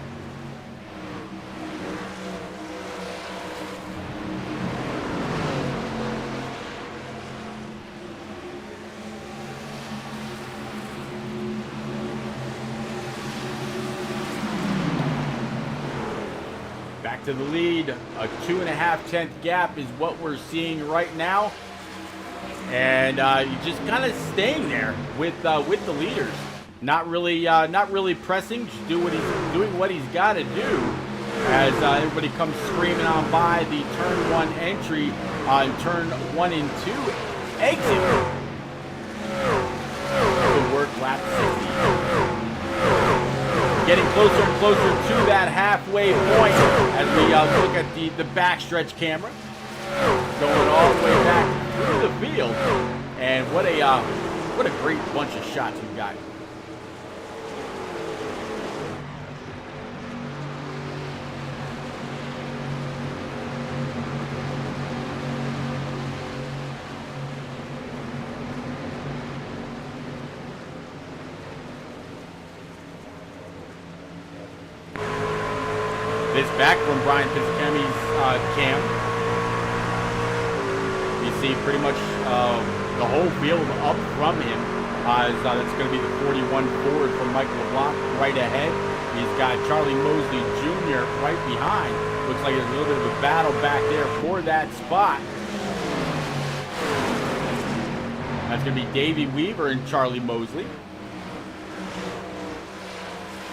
Back to the lead, a 2.5 gap is what we're seeing right now, and just kind of staying there with the leaders, not really pressing, just doing what he's got to do as everybody comes screaming on by the turn 1 entry on turn 1 and 2 exit. Good work, lap 60. Getting closer and closer to that halfway point as we look at the backstretch camera. Going all the way back through the field. And what a great bunch of shots we've got. This back from Brian Pizzacchemi's cam. You see pretty much the whole field up from him. That's going to be the 41 Ford from Michael LeBlanc right ahead. He's got Charlie Mosley Jr. right behind. Looks like there's a little bit of a battle back there for that spot. That's going to be Davey Weaver and Charlie Mosley.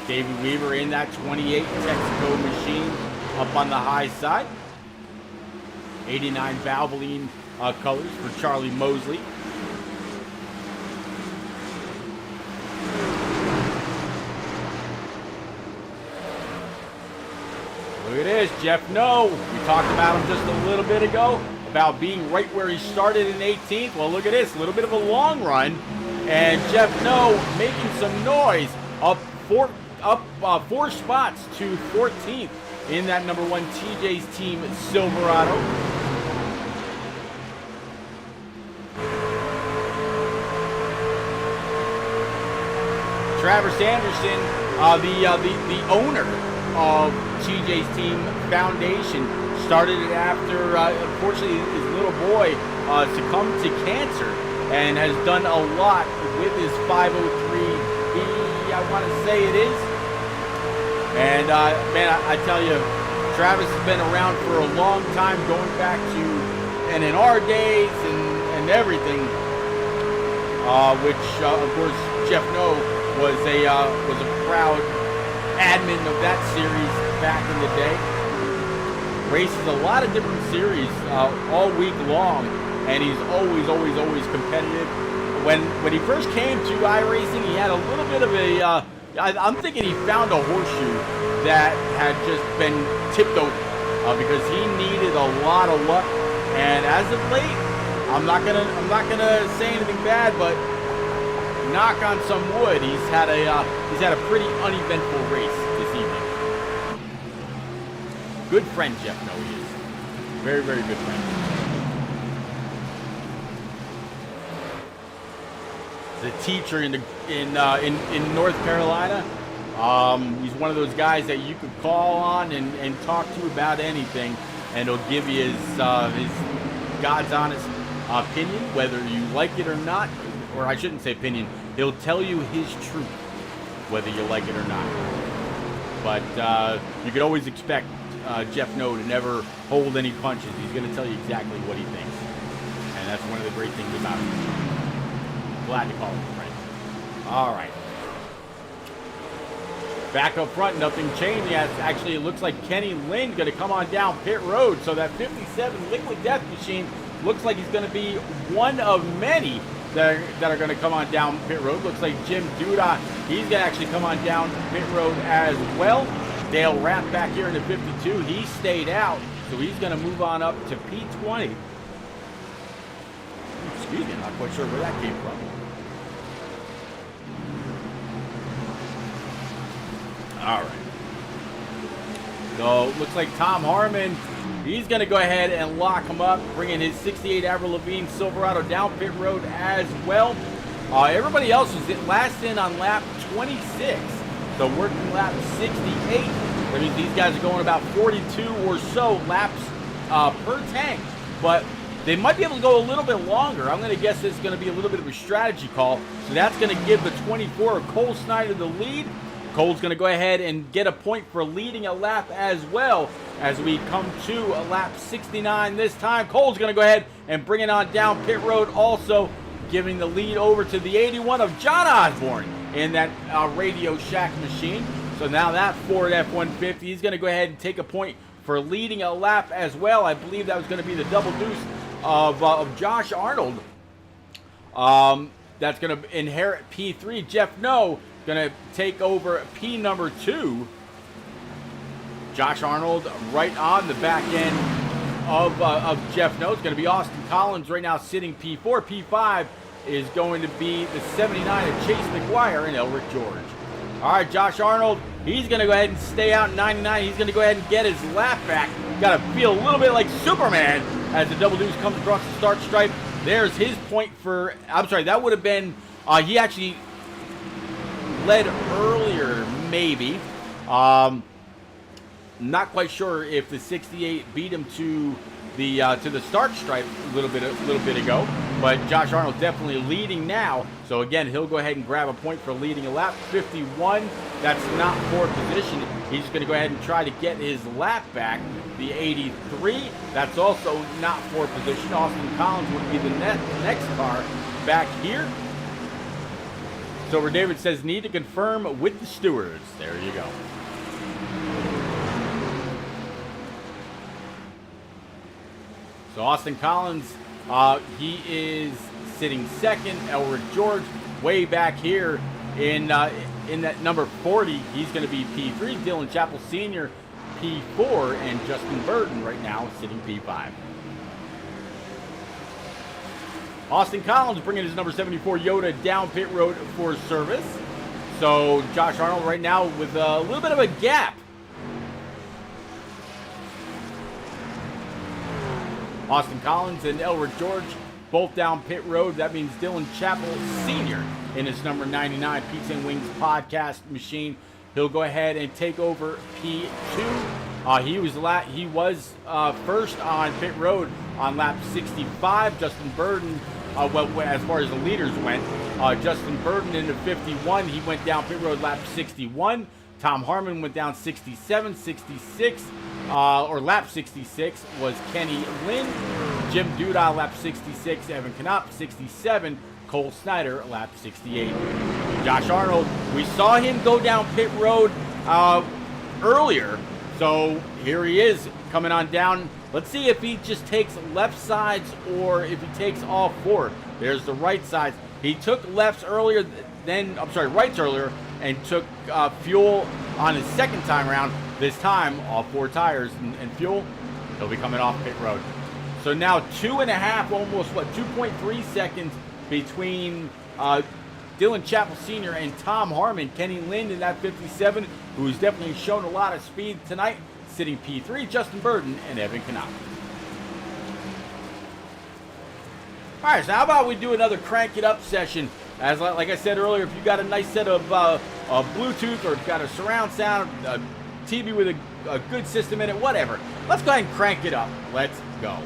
Davey Weaver in that 28 Texaco machine up on the high side. 89 Valvoline colors for Charlie Mosley. Look at this, Jeff No. We talked about him just a little bit ago, about being right where he started in 18th. Well, look at this, a little bit of a long run. And Jeff No making some noise, up 4 spots to 14th in that number 1 TJ's Team Silverado. Travis Anderson, the owner of TJ's Team Foundation, started it after, unfortunately, his little boy succumbed to cancer, and has done a lot with his 503B, I want to say it is. And man, I tell you, Travis has been around for a long time, going back to NNR days and everything, which of course Jeff No was a proud admin of that series back in the day. Races a lot of different series all week long, and he's always competitive. When he first came to iRacing, he had a little bit of a I'm thinking he found a horseshoe that had just been tipped over because he needed a lot of luck. And as of late, I'm not gonna say anything bad, but knock on some wood, he's had a pretty uneventful race this evening. Good friend, Jeff. No, he is very good friend. The teacher in North Carolina. He's one of those guys that you could call on and talk to about anything, and he'll give you his God's honest opinion, whether you like it or not. Or I shouldn't say opinion. He'll tell you his truth, whether you like it or not. But you could always expect Jeff No to never hold any punches. He's going to tell you exactly what he thinks, and that's one of the great things about him. Glad to call him a friend. All right. Back up front, nothing changed. Actually, it looks like Kenny Lynn's going to come on down pit road. So that 57 Liquid Death Machine looks like he's going to be one of many that are going to come on down pit road. Looks like Jim Duda, he's going to actually come on down pit road as well. Dale Rapp back here in the 52. He stayed out, so he's going to move on up to P20. Excuse me, I'm not quite sure where that came from. All right. So looks like Tom Harmon, he's going to go ahead and lock him up, bringing his 68 Avril Lavigne Silverado down pit road as well. Everybody else was last in on lap 26, so working lap 68. That means these guys are going about 42 or so laps per tank, but they might be able to go a little bit longer. I'm going to guess this is going to be a little bit of a strategy call. So that's going to give the 24 Cole Snyder the lead. Cole's going to go ahead and get a point for leading a lap as well as we come to a lap 69 this time. Cole's going to go ahead and bring it on down pit road, also giving the lead over to the 81 of John Osborne in that Radio Shack machine. So now that Ford F-150, he's going to go ahead and take a point for leading a lap as well. I believe that was going to be the double deuce of Josh Arnold. That's going to inherit P3. Jeff No going to take over P number 2. Josh Arnold right on the back end of Jeff No. It's going to be Austin Collins right now sitting P4. P5 is going to be the 79 of Chase McGuire and Elric George. All right, Josh Arnold, he's going to go ahead and stay out in 99. He's going to go ahead and get his lap back. Got to feel a little bit like Superman as the double deuce comes across the start stripe. There's his point for, I'm sorry, that would have been, he actually led earlier, maybe. Not quite sure if the 68 beat him to the start stripe a little bit ago, but Josh Arnold definitely leading now. So again, he'll go ahead and grab a point for leading a lap. 51, that's not for position. He's just going to go ahead and try to get his lap back. The 83, that's also not for position. Austin Collins would be the next car back here. Silver David says, need to confirm with the stewards. There you go. So Austin Collins, he is sitting second. Elric George way back here in that number 40. He's going to be P3. Dylan Chappell Sr. P4, and Justin Burton right now sitting P5. Austin Collins bringing his number 74 Yoda down pit road for service. So Josh Arnold right now with a little bit of a gap. Austin Collins and Elric George both down pit road. That means Dylan Chappell Sr. in his number 99 Pizza and Wings podcast machine. He'll go ahead and take over P2. He was first on pit road on lap 65. Justin Burden, as far as the leaders went, Justin Burden into 51. He went down pit road lap 61. Tom Harmon went down 67, 66. or lap 66 was Kenny Lynn. Jim Duda, lap 66. Evan Knopp, 67. Cole Snyder, lap 68. Josh Arnold, we saw him go down pit road earlier. So here he is coming on down. Let's see if he just takes left sides or if he takes all four. There's the right sides. He took lefts earlier, rights earlier, and took fuel on his second time around. This time, all four tires and fuel. He'll be coming off pit road. So now 2.5, almost 2.3 seconds between Dylan Chappell Sr. and Tom Harmon. Kenny Lind in that 57, who's definitely shown a lot of speed tonight, sitting P3. Justin Burden and Evan Knopp. All right, so how about we do another crank it up session? As like I said earlier, if you got a nice set of Bluetooth or got a surround sound, a TV with a good system in it, whatever, let's go ahead and crank it up. Let's go.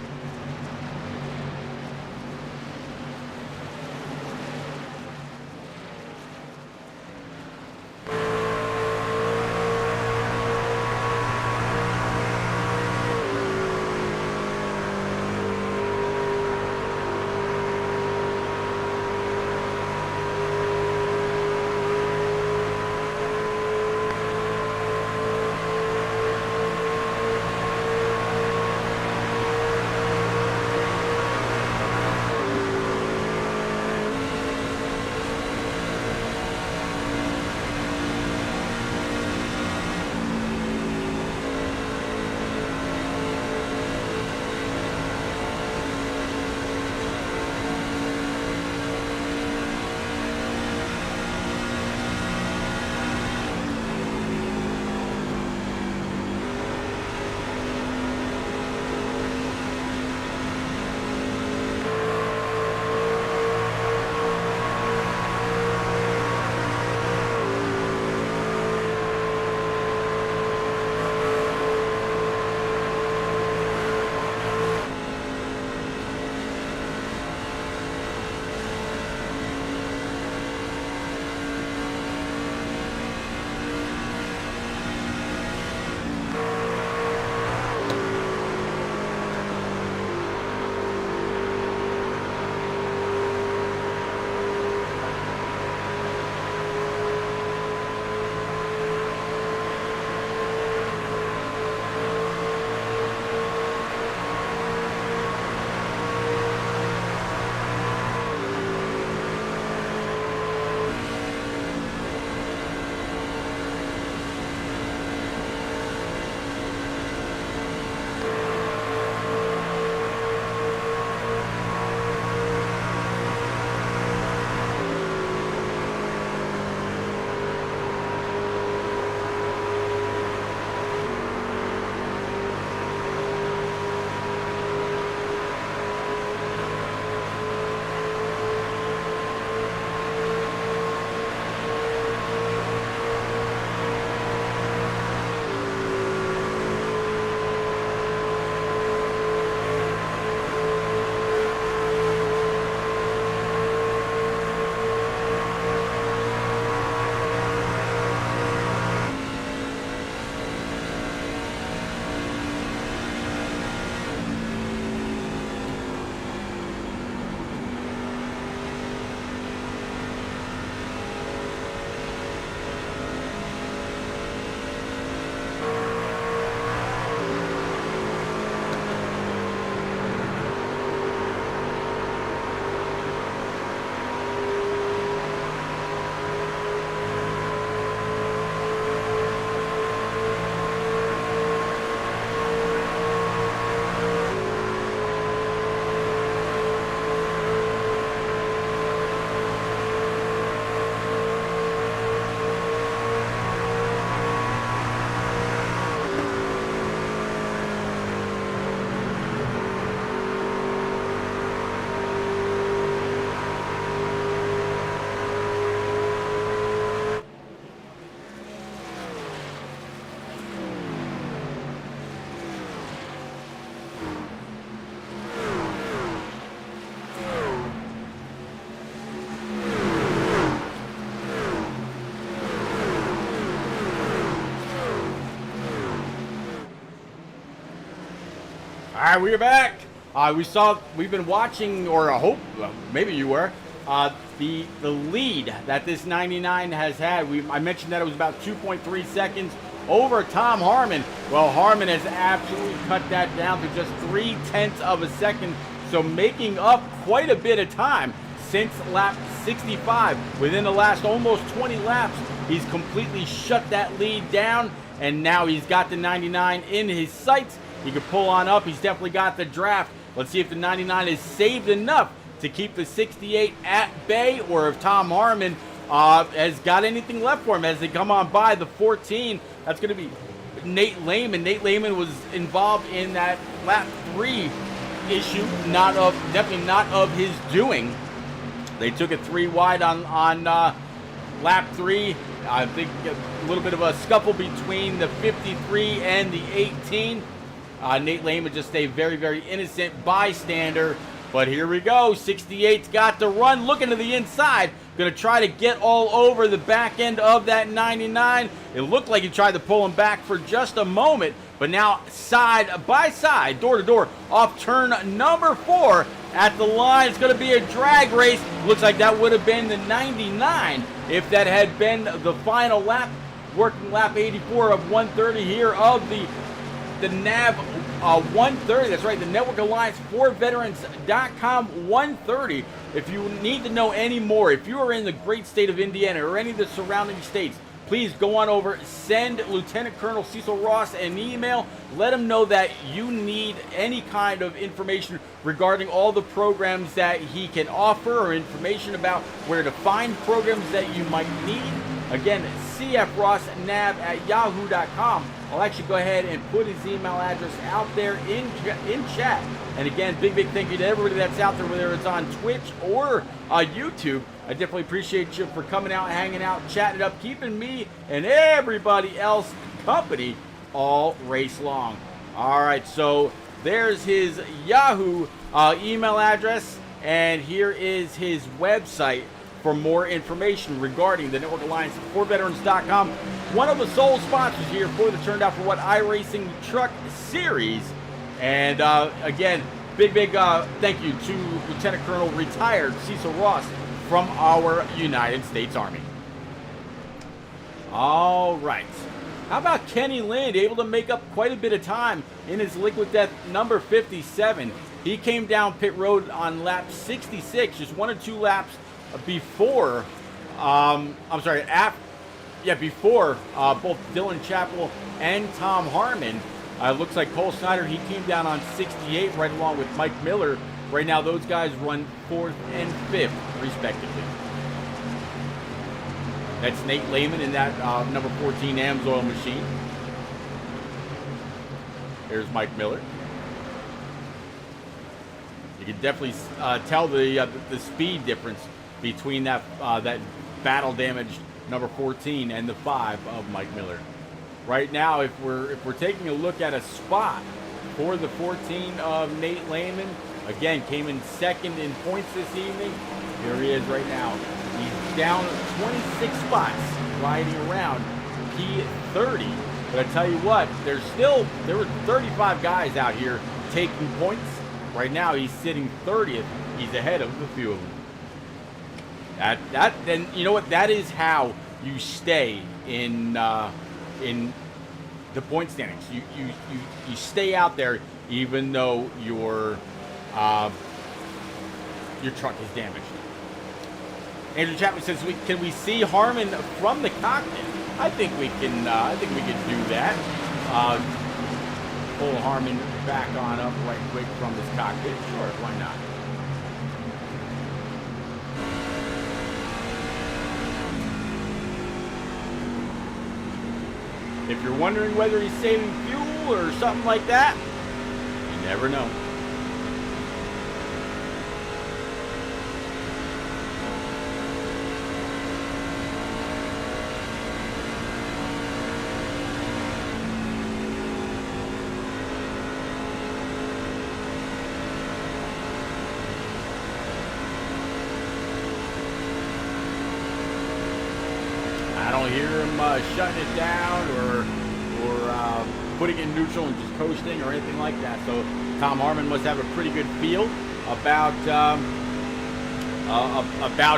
right, we're back. We've been watching, or I hope, maybe you were, the lead that this 99 has had. I mentioned that it was about 2.3 seconds over Tom Harmon. Well, Harmon has absolutely cut that down to just 0.3 of a second, so making up quite a bit of time since lap 65. Within the last almost 20 laps, he's completely shut that lead down, and now he's got the 99 in his sights. He could pull on up. He's definitely got the draft. Let's see if the 99 is saved enough to keep the 68 at bay, or if Tom Harmon has got anything left for him as they come on by the 14. That's going to be Nate Lehman. Nate Lehman was involved in that lap 3 issue, definitely not of his doing. They took it 3 wide on lap 3. I think a little bit of a scuffle between the 53 and the 18. Nate Lehman just a very, very innocent bystander. But here we go. 68's got the run, looking to the inside. Going to try to get all over the back end of that 99. It looked like he tried to pull him back for just a moment. But now side by side, door to door, off turn number 4 at the line. It's going to be a drag race. Looks like that would have been the 99 if that had been the final lap. Working lap 84 of 130 here of the NAV 130. That's right, the Network Alliance for Veterans.com 130. If you need to know any more, if you are in the great state of Indiana or any of the surrounding states, please go on over, send Lieutenant Colonel Cecil Ross an email. Let him know that you need any kind of information regarding all the programs that he can offer, or information about where to find programs that you might need. Again, cfrossnav@yahoo.com. I'll actually go ahead and put his email address out there in chat. And again, big thank you to everybody that's out there, whether it's on Twitch or YouTube. I definitely appreciate you for coming out, hanging out, chatting it up, keeping me and everybody else company all race long. All right, so there's his Yahoo email address, and here is his website for more information regarding the Network Alliance for Veterans.com. One of the sole sponsors here for the Turned Out for What iRacing Truck Series. And again, big thank you to Lieutenant Colonel retired Cecil Ross from our United States Army. All right. How about Kenny Lind, able to make up quite a bit of time in his Liquid Death number 57. He came down pit road on lap 66, just 1 or 2 laps before, before both Dylan Chappell and Tom Harmon. Looks like Cole Snyder, he came down on 68 right along with Mike Miller. Right now, those guys run 4th and 5th, respectively. That's Nate Lehman in that number 14 AMSOIL machine. There's Mike Miller. You can definitely tell the speed difference between that that battle damaged number 14 and the 5 of Mike Miller. Right now, if we're taking a look at a spot for the 14 of Nate Lehman, again came in 2nd in points this evening. Here he is right now. He's down 26 spots riding around P30. But I tell you what, there were 35 guys out here taking points. Right now, he's sitting 30th. He's ahead of a few of them. Then you know what? That is how you stay in the point standings. You stay out there even though your truck is damaged. Andrew Chapman says, "Can we see Harmon from the cockpit?" I think we can. I think we can do that. Pull Harmon back on up right quick from his cockpit. Sure, why not? If you're wondering whether he's saving fuel or something like that, you never know. I don't hear him shutting it down or putting it in neutral and just coasting or anything like that. So Tom Harmon must have a pretty good feel about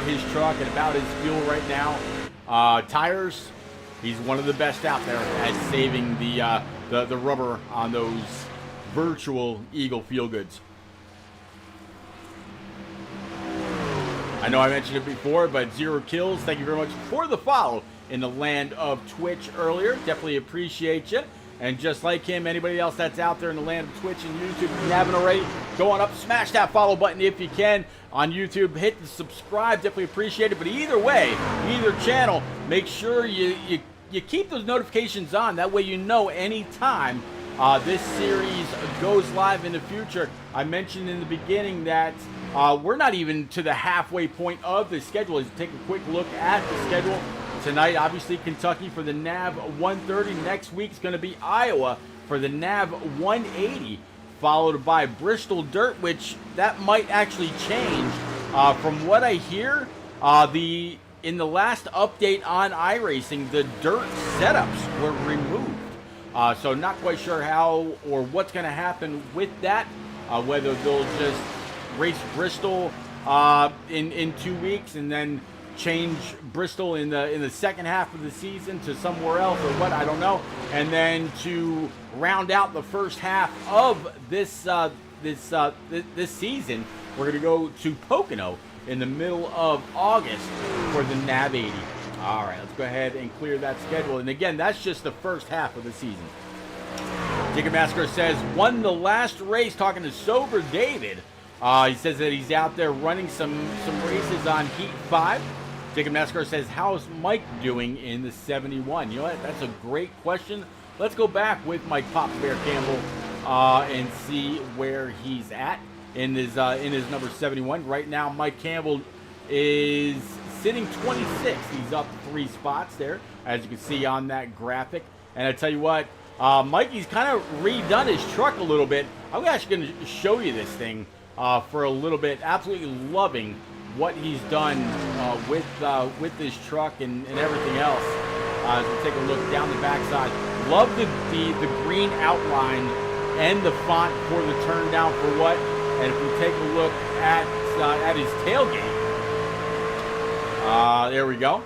his truck and about his fuel right now. Tires, he's one of the best out there at saving the rubber on those virtual Eagle Feel Goods. I know I mentioned it before, but 0 kills. Thank you very much for the follow in the land of Twitch earlier. Definitely appreciate you. And just like him, anybody else that's out there in the land of Twitch and YouTube, if you haven't already, go on up, smash that follow button if you can on YouTube. Hit the subscribe, definitely appreciate it. But either way, either channel, make sure you keep those notifications on. That way you know anytime this series goes live in the future. I mentioned in the beginning that we're not even to the halfway point of the schedule. Let's take a quick look at the schedule. Tonight, obviously, Kentucky for the NAV 130. Next week's going to be Iowa for the NAV 180, followed by Bristol Dirt, which that might actually change. From what I hear, in the last update on iRacing, the dirt setups were removed. So not quite sure how or what's going to happen with that. Whether they'll just race Bristol in 2 weeks and then change Bristol in the second half of the season to somewhere else or what, I don't know. And then to round out the first half of this season, we're going to go to Pocono in the middle of August for the NAV 80. All right, let's go ahead and clear that schedule. And again, that's just the first half of the season. Ticketmaster says, won the last race, talking to Sober David. He says that he's out there running some races on Heat 5. Ticketmaster says, how's Mike doing in the 71? You know what? That's a great question. Let's go back with Mike Papa Bear Campbell and see where he's at in his number 71. Right now, Mike Campbell is sitting 26. He's up 3 spots there, as you can see on that graphic. And I tell you what, Mikey's kind of redone his truck a little bit. I'm actually going to show you this thing for a little bit. Absolutely loving what he's done with this truck and everything else. As we take a look down the backside, love the green outline and the font for the turn down for what. And if we take a look at his tailgate, there we go.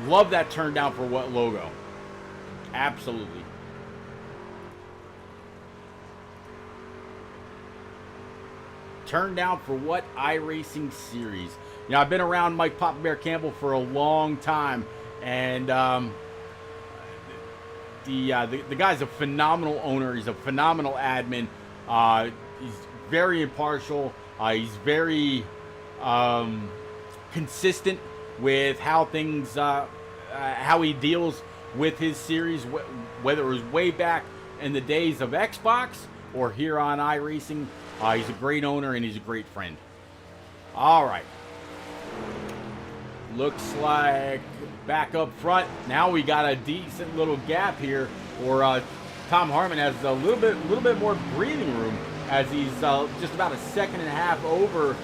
Love that turn down for what logo. Absolutely. Turn down for what iRacing series. You know, I've been around Mike Papa Bear Campbell for a long time, and the guy's a phenomenal owner. He's a phenomenal admin. He's very impartial. He's very consistent with how things, how he deals with his series, whether it was way back in the days of Xbox or here on iRacing. He's a great owner and he's a great friend. All right. Looks like back up front. Now we got a decent little gap here, or Tom Harmon has a little bit more breathing room as he's just about a second and a half over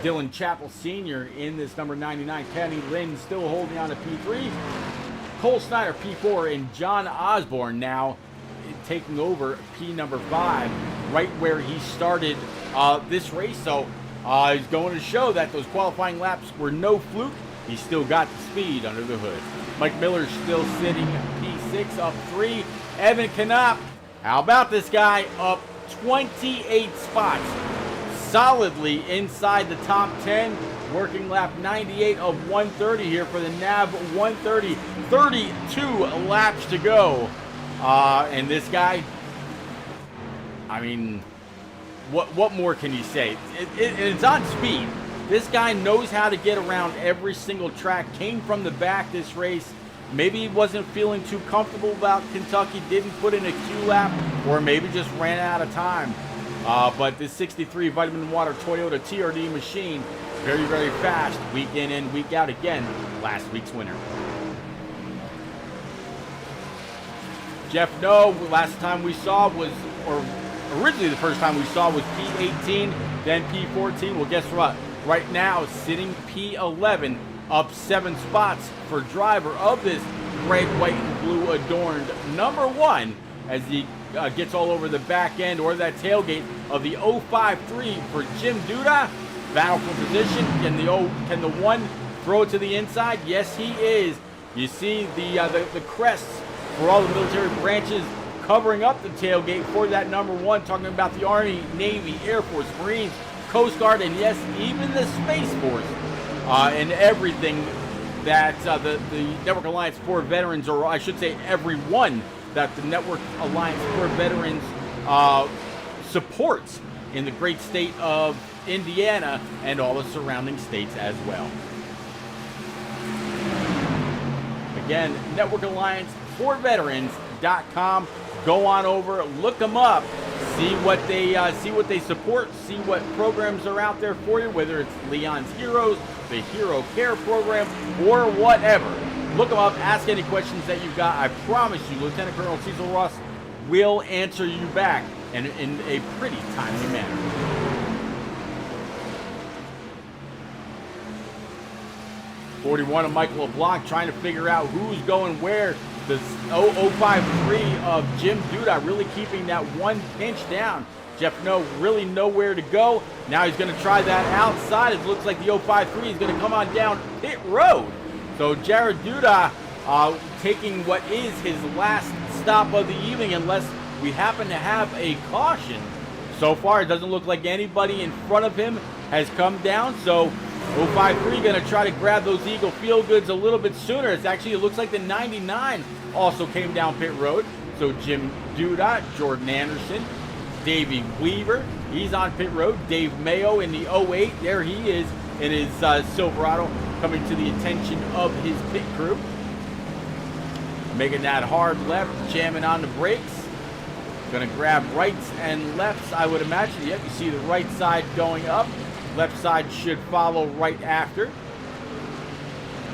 Dylan Chappell Sr. in this number 99. Kenny Lynn still holding on to P3. Cole Snyder P4 and John Osborne now taking over P number 5, right where he started this race. So he's going to show that those qualifying laps were no fluke. He's still got the speed under the hood. Mike Miller's still sitting P6, up 3. Evan Knopp, how about this guy? Up 28 spots. Solidly inside the top 10. Working lap 98 of 130 here for the NAV 130. 32 laps to go. And this guy, I mean, what more can you say? It's on speed. This guy knows how to get around every single track. Came from the back this race. Maybe he wasn't feeling too comfortable about Kentucky, didn't put in a Q lap, or maybe just ran out of time. But this 63 Vitamin Water Toyota TRD machine, very, very fast, week in and week out. Again, last week's winner. Jeff, no, last time we saw was, or originally the first time we saw was P18, then P14. Well, guess what? Right now, sitting P11, up 7 spots for driver of this red, white, and blue adorned number 1 as he gets all over the back end or that tailgate of the 053 for Jim Duda. Battle for position. Can the one throw it to the inside? Yes, he is. You see the crests for all the military branches covering up the tailgate for that number 1, talking about the Army, Navy, Air Force, Marines, Coast Guard, and yes, even the Space Force, and everything that the Network Alliance for Veterans, or I should say everyone that the Network Alliance for Veterans supports in the great state of Indiana and all the surrounding states as well. Again, Network Alliance for Veterans.com. Go on over, look them up, see what they support, see what programs are out there for you, whether it's Leon's Heroes, the Hero Care Program, or whatever. Look them up, ask any questions that you've got. I promise you, Lieutenant Colonel Cecil Ross will answer you back, and in a pretty timely manner. '41 of Michael LeBlanc trying to figure out who's going where. The 053 of Jim Duda really keeping that one pinch down. Jeff No really nowhere to go. Now he's going to try that outside. It looks like the 053 is going to come on down pit road. So Jared Duda taking what is his last stop of the evening, unless we happen to have a caution. So far, it doesn't look like anybody in front of him has come down. So 053 going to try to grab those Eagle Field Goods a little bit sooner. It looks like the 99 also came down pit road. So Jim Duda, Jordan Anderson, Davey Weaver, he's on pit road. Dave Mayo in the 08, there he is in his Silverado, coming to the attention of his pit crew. Making that hard left, jamming on the brakes. Going to grab rights and lefts, I would imagine. Yep, you see the right side going up. Left side should follow right after.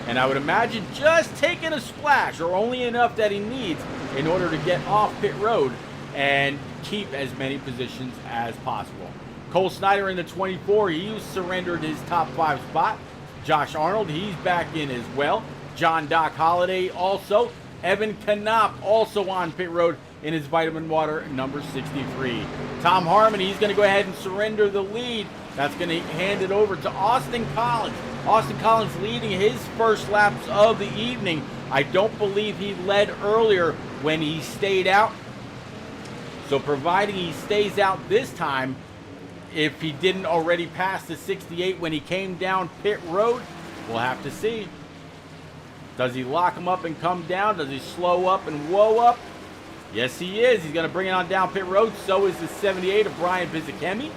And I would imagine just taking a splash, or only enough that he needs in order to get off pit road and keep as many positions as possible. Cole Snyder in the 24, he surrendered his top 5 spot. Josh Arnold, he's back in as well. John Doc Holliday also. Evan Knopp also on pit road in his Vitamin Water number 63. Tom Harmon, he's going to go ahead and surrender the lead. That's going to hand it over to Austin Collins. Austin Collins leading his first laps of the evening. I don't believe he led earlier when he stayed out. So providing he stays out this time, if he didn't already pass the 68 when he came down pit road, we'll have to see. Does he lock him up and come down? Does he slow up and whoa up? Yes, he is. He's going to bring it on down pit road. So is the 78 of Brian Bizikemi.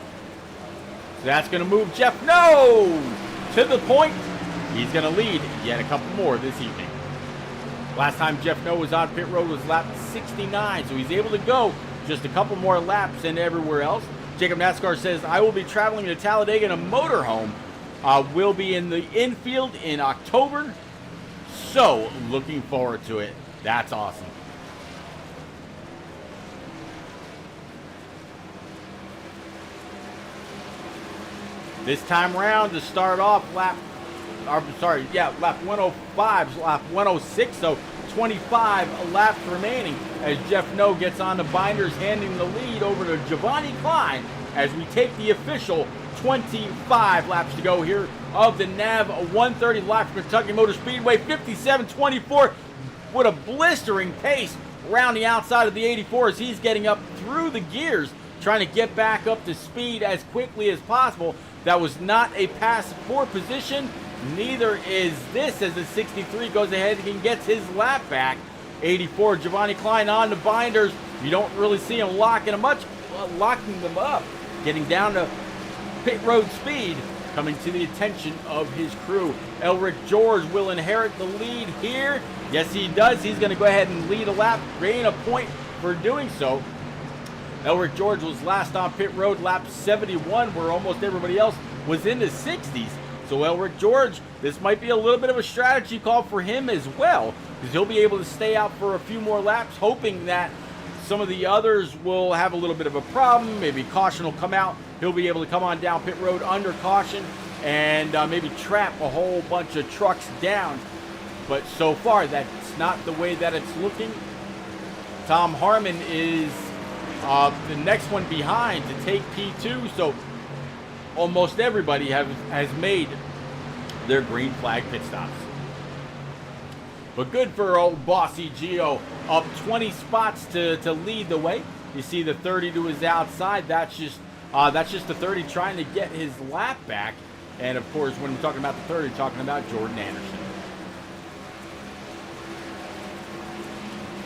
So that's going to move Jeff No to the point. He's going to lead yet a couple more this evening. Last time Jeff No was on pit road was lap 69. So he's able to go just a couple more laps than everywhere else. Jacob NASCAR says, I will be traveling to Talladega in a motorhome. We'll be in the infield in October. So looking forward to it. That's awesome. This time around to start off lap 105, lap 106, so 25 laps remaining as Jeff No gets on the binders, handing the lead over to Giovanni Klein as we take the official 25 laps to go here of the NAV 130 live from Kentucky Motor Speedway. 57.24. What a blistering pace around the outside of the 84 as he's getting up through the gears, trying to get back up to speed as quickly as possible. That was not a pass for position. Neither is this, as the 63 goes ahead and gets his lap back. 84, Giovanni Klein on the binders. You don't really see him locking them up, getting down to pit road speed, coming to the attention of his crew. Elric George will inherit the lead here. Yes, he does. He's going to go ahead and lead a lap, gain a point for doing so. Elric George was last on pit road, lap 71, where almost everybody else was in the 60s. So Elric George, this might be a little bit of a strategy call for him as well, because he'll be able to stay out for a few more laps, hoping that some of the others will have a little bit of a problem. Maybe caution will come out. He'll be able to come on down pit road under caution and maybe trap a whole bunch of trucks down. But so far, that's not the way that it's looking. Tom Harmon is the next one behind to take P2. So almost everybody has made their green flag pit stops. But good for old Bossy Gio, up 20 spots to lead the way. You see the 30 to his outside. That's just the 30 trying to get his lap back. And of course, when we're talking about the 30, we're talking about Jordan Anderson.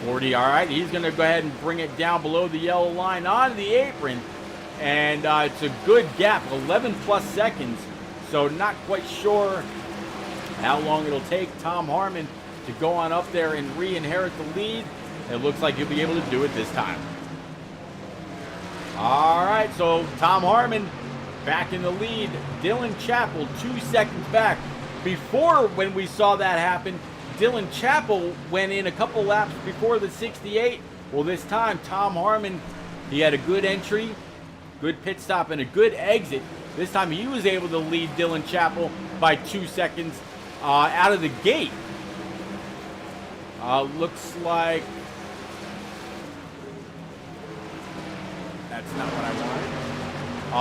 40, all right. He's going to go ahead and bring it down below the yellow line onto the apron. And it's a good gap, 11 plus seconds. So not quite sure how long it'll take Tom Harmon to go on up there and re-inherit the lead. It looks like he'll be able to do it this time. All right, so Tom Harmon back in the lead. Dylan Chappell 2 seconds back. Before, when we saw that happen, Dylan Chappell went in a couple laps before the 68. Well, this time, Tom Harmon, he had a good entry, good pit stop, and a good exit. This time, he was able to lead Dylan Chappell by 2 seconds out of the gate. Looks like that's not what I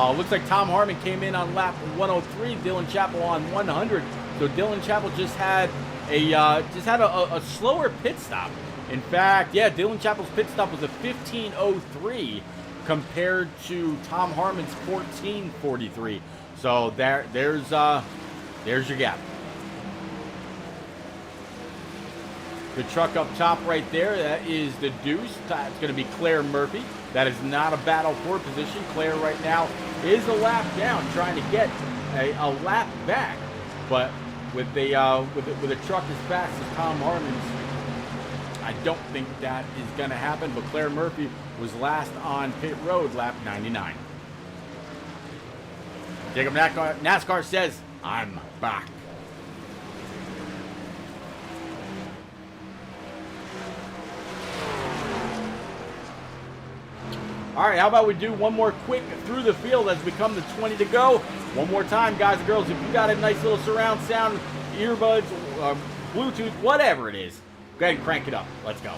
wanted. Looks like Tom Harmon came in on lap 103, Dylan Chappell on 100. So Dylan Chappell just had a slower pit stop. In fact, yeah, Dylan Chappell's pit stop was a 15:03 compared to Tom Harmon's 14:43. So there's your gap. The truck up top right there, that is the Deuce. It's going to be Claire Murphy. That is not a battle for position. Claire right now is a lap down, trying to get a lap back. But with a truck as fast as Tom Harmon's, I don't think that is going to happen. But Claire Murphy was last on pit road, lap 99. Jacob NASCAR says, "I'm back." All right, how about we do one more quick through the field as we come to 20 to go. One more time, guys and girls, if you got a nice little surround sound, earbuds, Bluetooth, whatever it is, go ahead and crank it up. Let's go.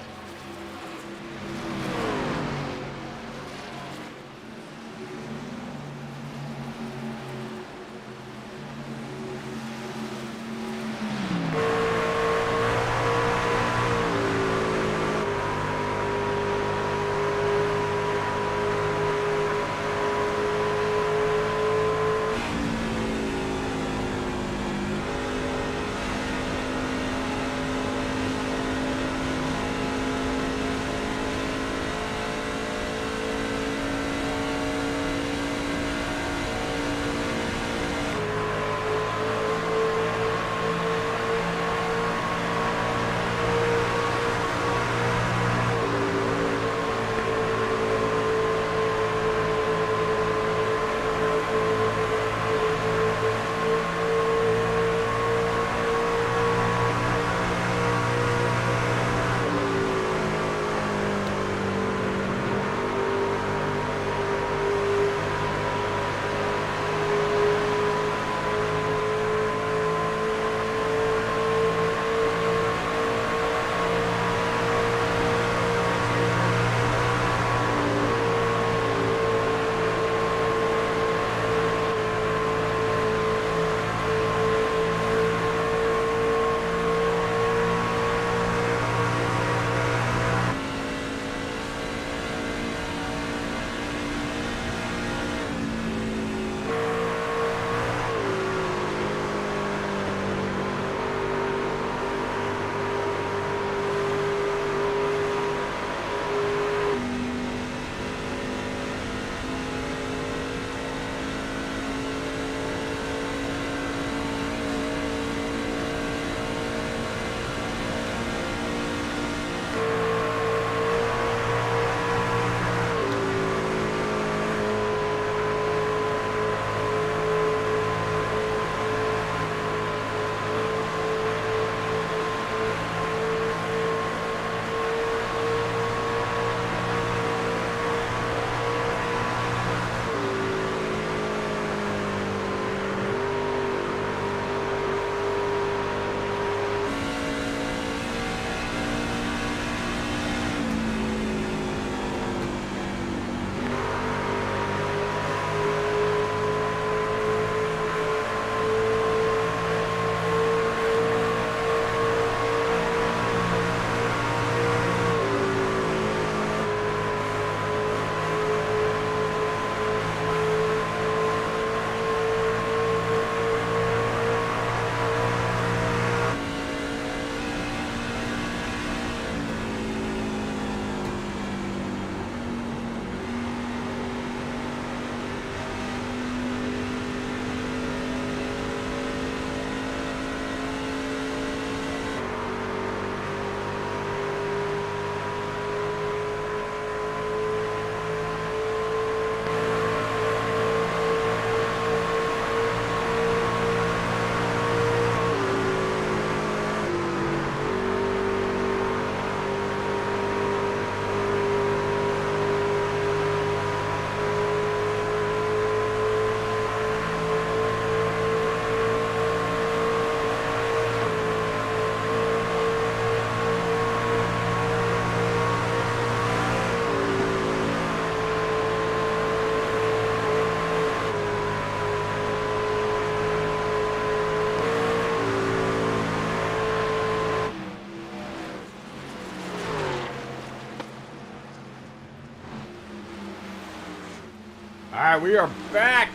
right, we are back.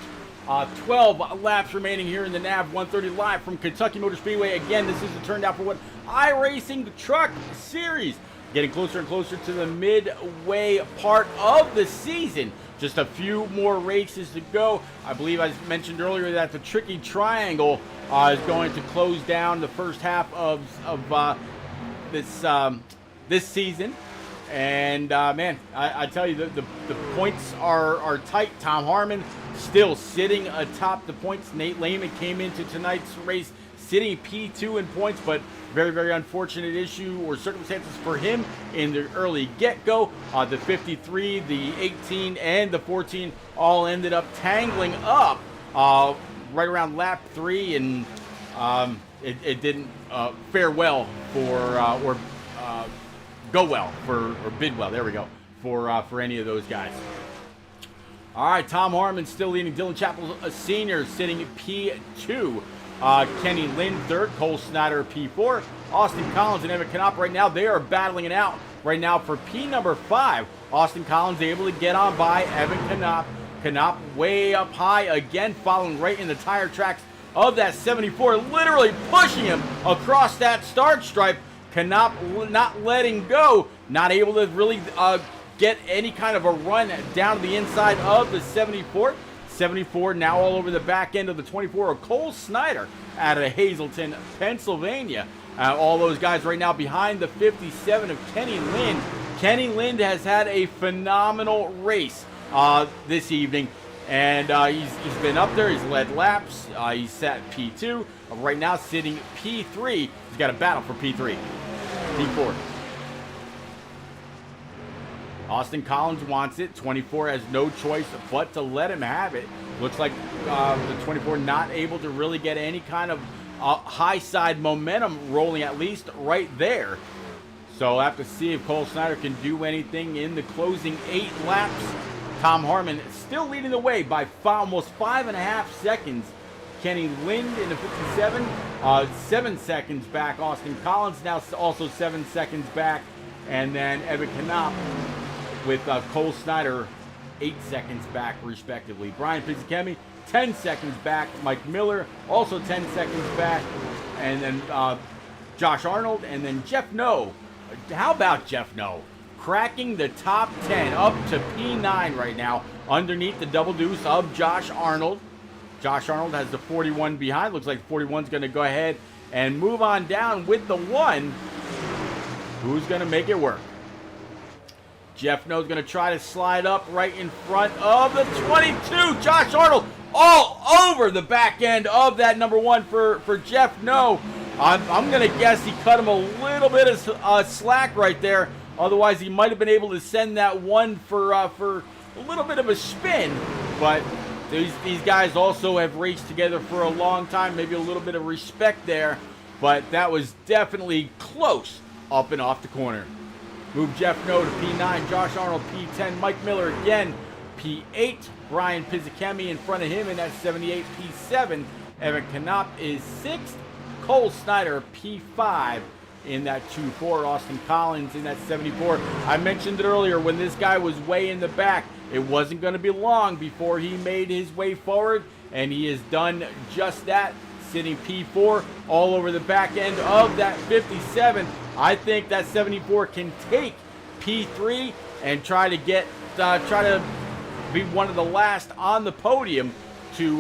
12 laps remaining here in the NAV 130 live from Kentucky Motor Speedway. Again, this is the Turned Out for What iRacing Truck Series. Getting closer and closer to the midway part of the season. Just a few more races to go. I believe I mentioned earlier that the Tricky Triangle is going to close down the first half of this season. And man, I tell you, the points are tight. Tom Harmon still sitting atop the points. Nate Lehman came into tonight's race sitting P2 in points, but very, very unfortunate issue or circumstances for him in the early get-go. The 53, the 18, and the 14 all ended up tangling up right around lap 3, and it didn't fare well for go well or bid well. There we go for any of those guys. All right, Tom Harmon still leading. Dylan Chappell, a senior, sitting at P2. Kenny Lynn third. Cole Snyder P4. Austin Collins and Evan Knopp right now, they are battling it out right now for P number 5. Austin Collins able to get on by Evan Knopp. Knopp way up high again, following right in the tire tracks of that 74, literally pushing him across that start stripe. Knopp not letting go, not able to really get any kind of a run down to the inside of the 74. 74 now all over the back end of the 24 of Cole Snyder out of Hazleton, Pennsylvania. All those guys right now behind the 57 of Kenny Lind. Kenny Lind has had a phenomenal race this evening, and he's been up there. He's led laps. He's sat P2. Right now sitting P3. He's got a battle for P3. P4. Austin Collins wants it. 24 has no choice but to let him have it. Looks like the 24 not able to really get any kind of high side momentum rolling, at least right there. So I'll have to see if Cole Snyder can do anything in the closing 8 laps. Tom Harmon still leading the way by almost 5.5 seconds. Kenny Lind in the 57, 7 seconds back. Austin Collins now also 7 seconds back. And then Evan Knopp with Cole Snyder 8 seconds back, respectively. Brian Pizzicemi, 10 seconds back. Mike Miller, also 10 seconds back. And then Josh Arnold, and then Jeff No. How about Jeff No? Cracking the top 10 up to P9 right now, underneath the double deuce of Josh Arnold. Josh Arnold has the 41 behind. Looks like 41's going to go ahead and move on down with the 1. Who's going to make it work? Jeff No's going to try to slide up right in front of the 22. Josh Arnold all over the back end of that number 1 for Jeff No. I'm going to guess he cut him a little bit of slack right there. Otherwise, he might have been able to send that 1 for a little bit of a spin. But these guys also have raced together for a long time. Maybe a little bit of respect there. But that was definitely close up and off the corner. Move Jeff No to P9. Josh Arnold P10. Mike Miller again P8. Brian Pizzicemi in front of him in that 78 P7. Evan Knopp is 6th. Cole Snyder P5 in that 2-4. Austin Collins in that 74. I mentioned it earlier, when this guy was way in the back, it wasn't going to be long before he made his way forward, and he has done just that, sitting P4 all over the back end of that 57. I think that 74 can take P3 and try to be one of the last on the podium to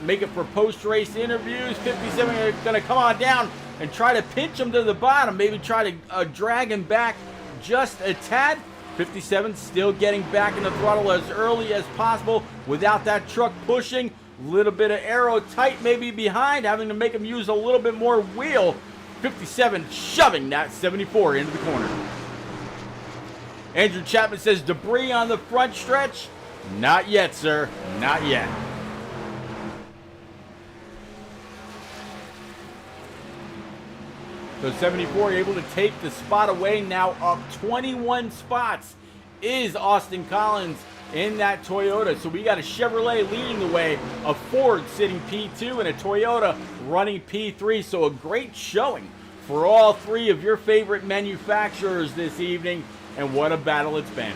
make it for post-race interviews. 57 are going to come on down and try to pinch him to the bottom, maybe try to drag him back just a tad. 57 still getting back in the throttle as early as possible without that truck pushing. A little bit of aero tight maybe behind, having to make him use a little bit more wheel. 57 shoving that 74 into the corner. Andrew Chapman says, debris on the front stretch? Not yet, sir. Not yet. So 74 able to take the spot away. Now up 21 spots is Austin Collins in that Toyota. So we got a Chevrolet leading the way, a Ford sitting P2, and a Toyota running P3. So a great showing for all 3 of your favorite manufacturers this evening. And what a battle it's been.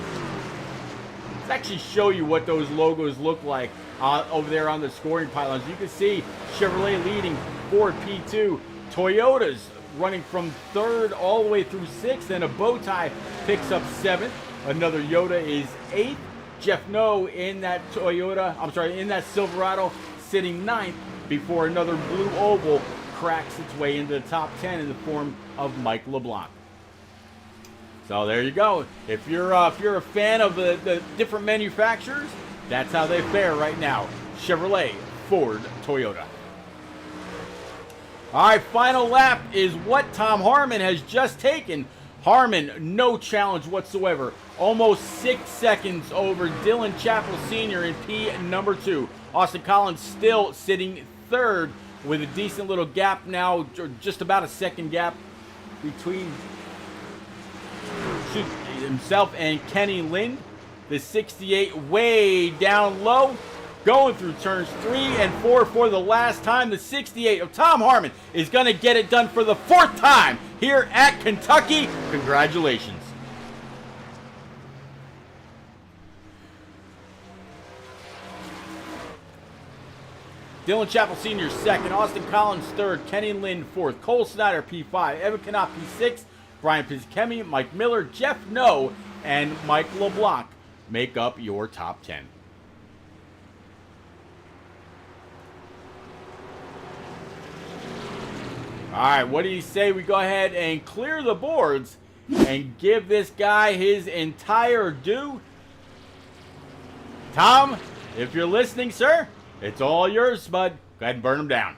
Let's actually show you what those logos look like over there on the scoring pylons. You can see Chevrolet leading Ford P2, Toyota's running from 3rd all the way through 6th, and a bow tie picks up 7th. Another Yoda is 8th. Jeff No in that in that Silverado sitting 9th before another blue oval cracks its way into the top 10 in the form of Mike LeBlanc. So there you go. If you're a fan of the different manufacturers, that's how they fare right now. Chevrolet, Ford, Toyota. All right, final lap is what Tom Harmon has just taken. Harmon, no challenge whatsoever. Almost 6 seconds over Dylan Chappell Sr. in P number 2. Austin Collins still sitting 3rd with a decent little gap now, just about a second gap between himself and Kenny Lind. The 68 way down low, going through turns 3 and 4 for the last time. The 68 of Tom Harmon is going to get it done for the 4th time here at Kentucky. Congratulations. Dylan Chappell Sr. 2nd, Austin Collins 3rd, Kenny Lind 4th, Cole Snyder P5, Evan Knopf P6, Brian Pizkemi, Mike Miller, Jeff No, and Mike LeBlanc make up your top 10. All right, what do you say we go ahead and clear the boards and give this guy his entire due? Tom, if you're listening, sir, it's all yours, bud. Go ahead and burn them down.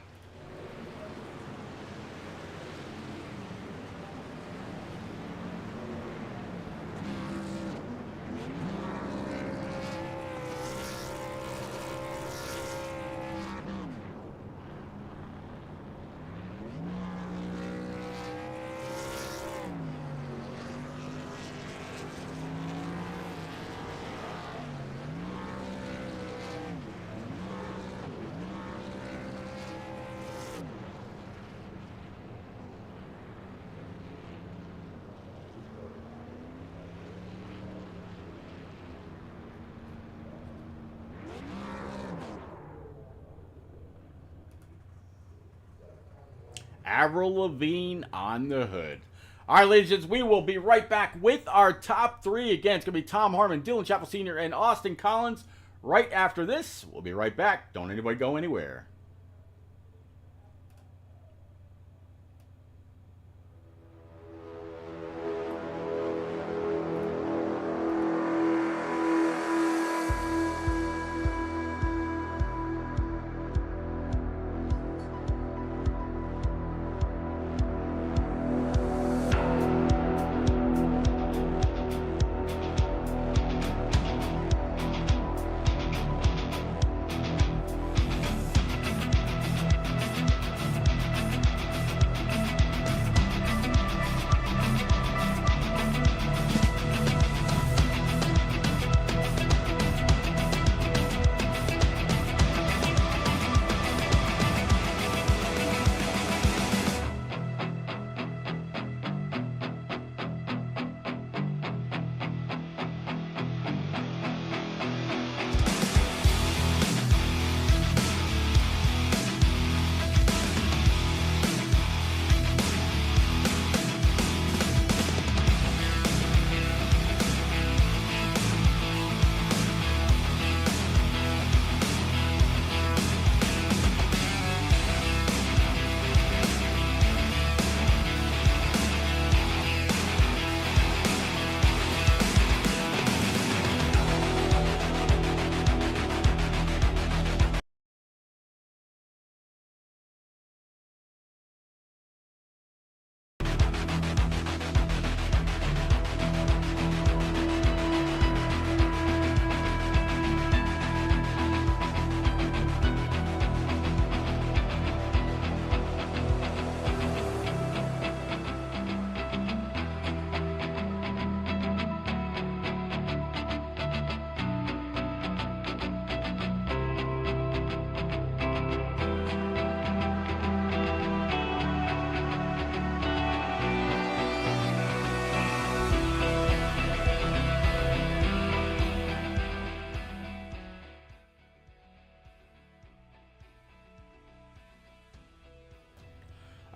Avril Lavigne on the hood. All right, ladies and gents, we will be right back with our top 3. Again, it's going to be Tom Harmon, Dylan Chappell Sr., and Austin Collins. Right after this, we'll be right back. Don't anybody go anywhere.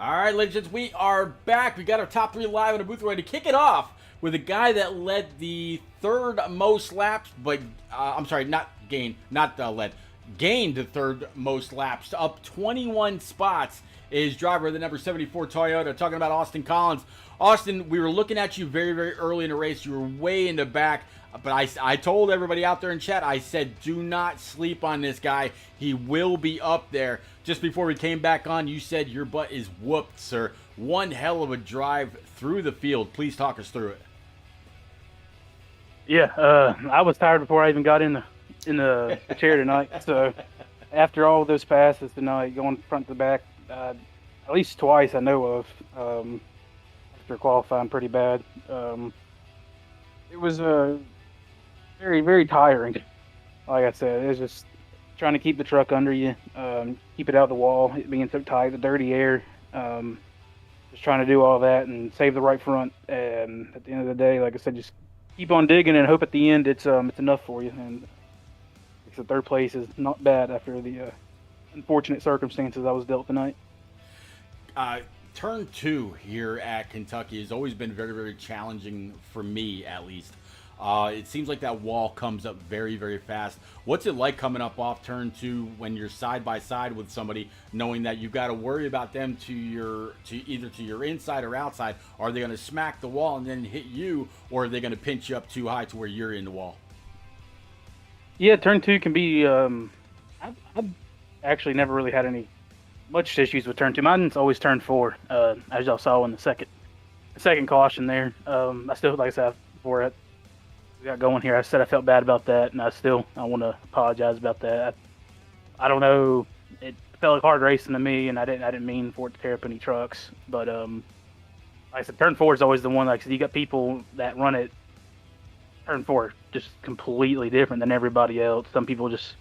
All right, ladies and gentlemen, we are back. We got our top 3 live in the booth. We're going to kick it off with a guy that led the third most laps, but I'm sorry, not gained the third most laps, up 21 spots. Is driver of the number 74 Toyota, talking about Austin Collins. Austin, we were looking at you very, very early in the race. You were way in the back, but I told everybody out there in chat, I said, do not sleep on this guy. He will be up there. Just before we came back on, you said your butt is whooped, sir. One hell of a drive through the field. Please talk us through it. Yeah, I was tired before I even got in the chair tonight. So after all those passes tonight, going front to back, at least twice I know of, after qualifying pretty bad. It was very, very tiring. Like I said, it was just trying to keep the truck under you, keep it out of the wall, it being so tight, the dirty air. Just trying to do all that and save the right front. And at the end of the day, like I said, just keep on digging and hope at the end it's enough for you. And the third place is not bad after the unfortunate circumstances I was dealt tonight. Turn 2 here at Kentucky has always been very, very challenging for me, at least. It seems like that wall comes up very, very fast. What's it like coming up off turn 2 when you're side by side with somebody, knowing that you've got to worry about them either to your inside or outside? Are they going to smack the wall and then hit you, or are they going to pinch you up too high to where you're in the wall? Yeah, turn 2 can be. I've actually never really had any much issues with turn 2. Mine's always turn 4, as y'all saw in the second caution there. I still, like I said before we got going here, I said I felt bad about that, and I want to apologize about that. I don't know, it felt like hard racing to me, and I didn't mean for it to tear up any trucks. But like I said, turn 4 is always the one. Like I said, you got people that run it turn 4 just completely different than everybody else. Some people just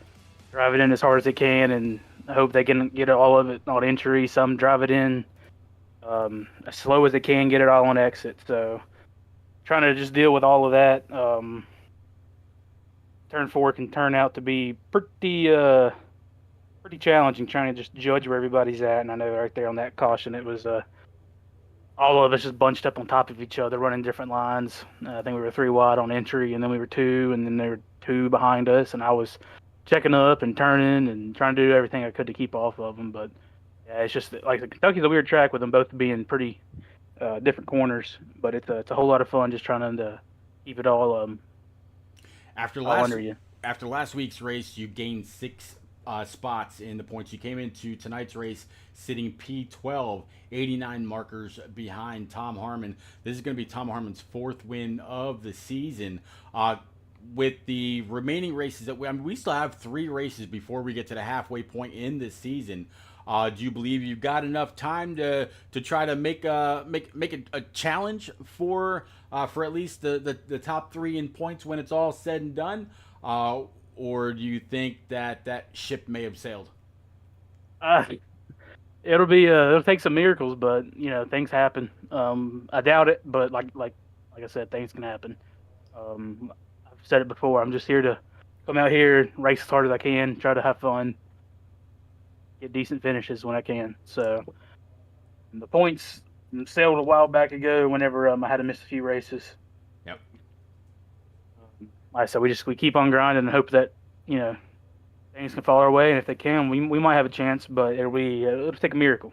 drive it in as hard as they can and hope they can get all of it on entry. Some drive it in as slow as they can, get it all on exit. So trying to just deal with all of that. Turn 4 can turn out to be pretty challenging, trying to just judge where everybody's at. And I know right there on that caution, it was all of us just bunched up on top of each other, running different lines. I think we were 3 wide on entry, and then we were 2, and then there were 2 behind us, and I was checking up and turning and trying to do everything I could to keep off of them. But yeah, it's just like Kentucky's a weird track with them both being pretty different corners, but it's a whole lot of fun just trying to keep it all after last week's race. You gained 6 spots in the points. You came into tonight's race sitting P12, 89 markers behind Tom Harmon. This is going to be Tom Harmon's 4th win of the season. With the remaining races that we still have 3 races before we get to the halfway point in this season. Do you believe you've got enough time to try to make a challenge for at least the top 3 in points when it's all said and done? Or do you think that ship may have sailed? It'll take some miracles, but things happen. I doubt it, but like I said, things can happen. I've said it before. I'm just here to come out here, race as hard as I can, try to have fun, get decent finishes when I can. So the points sailed a while back ago whenever I had to miss a few races. Yep. Like I said, we keep on grinding and hope that things can fall our way, and if they can, we might have a chance. But it'll take a miracle.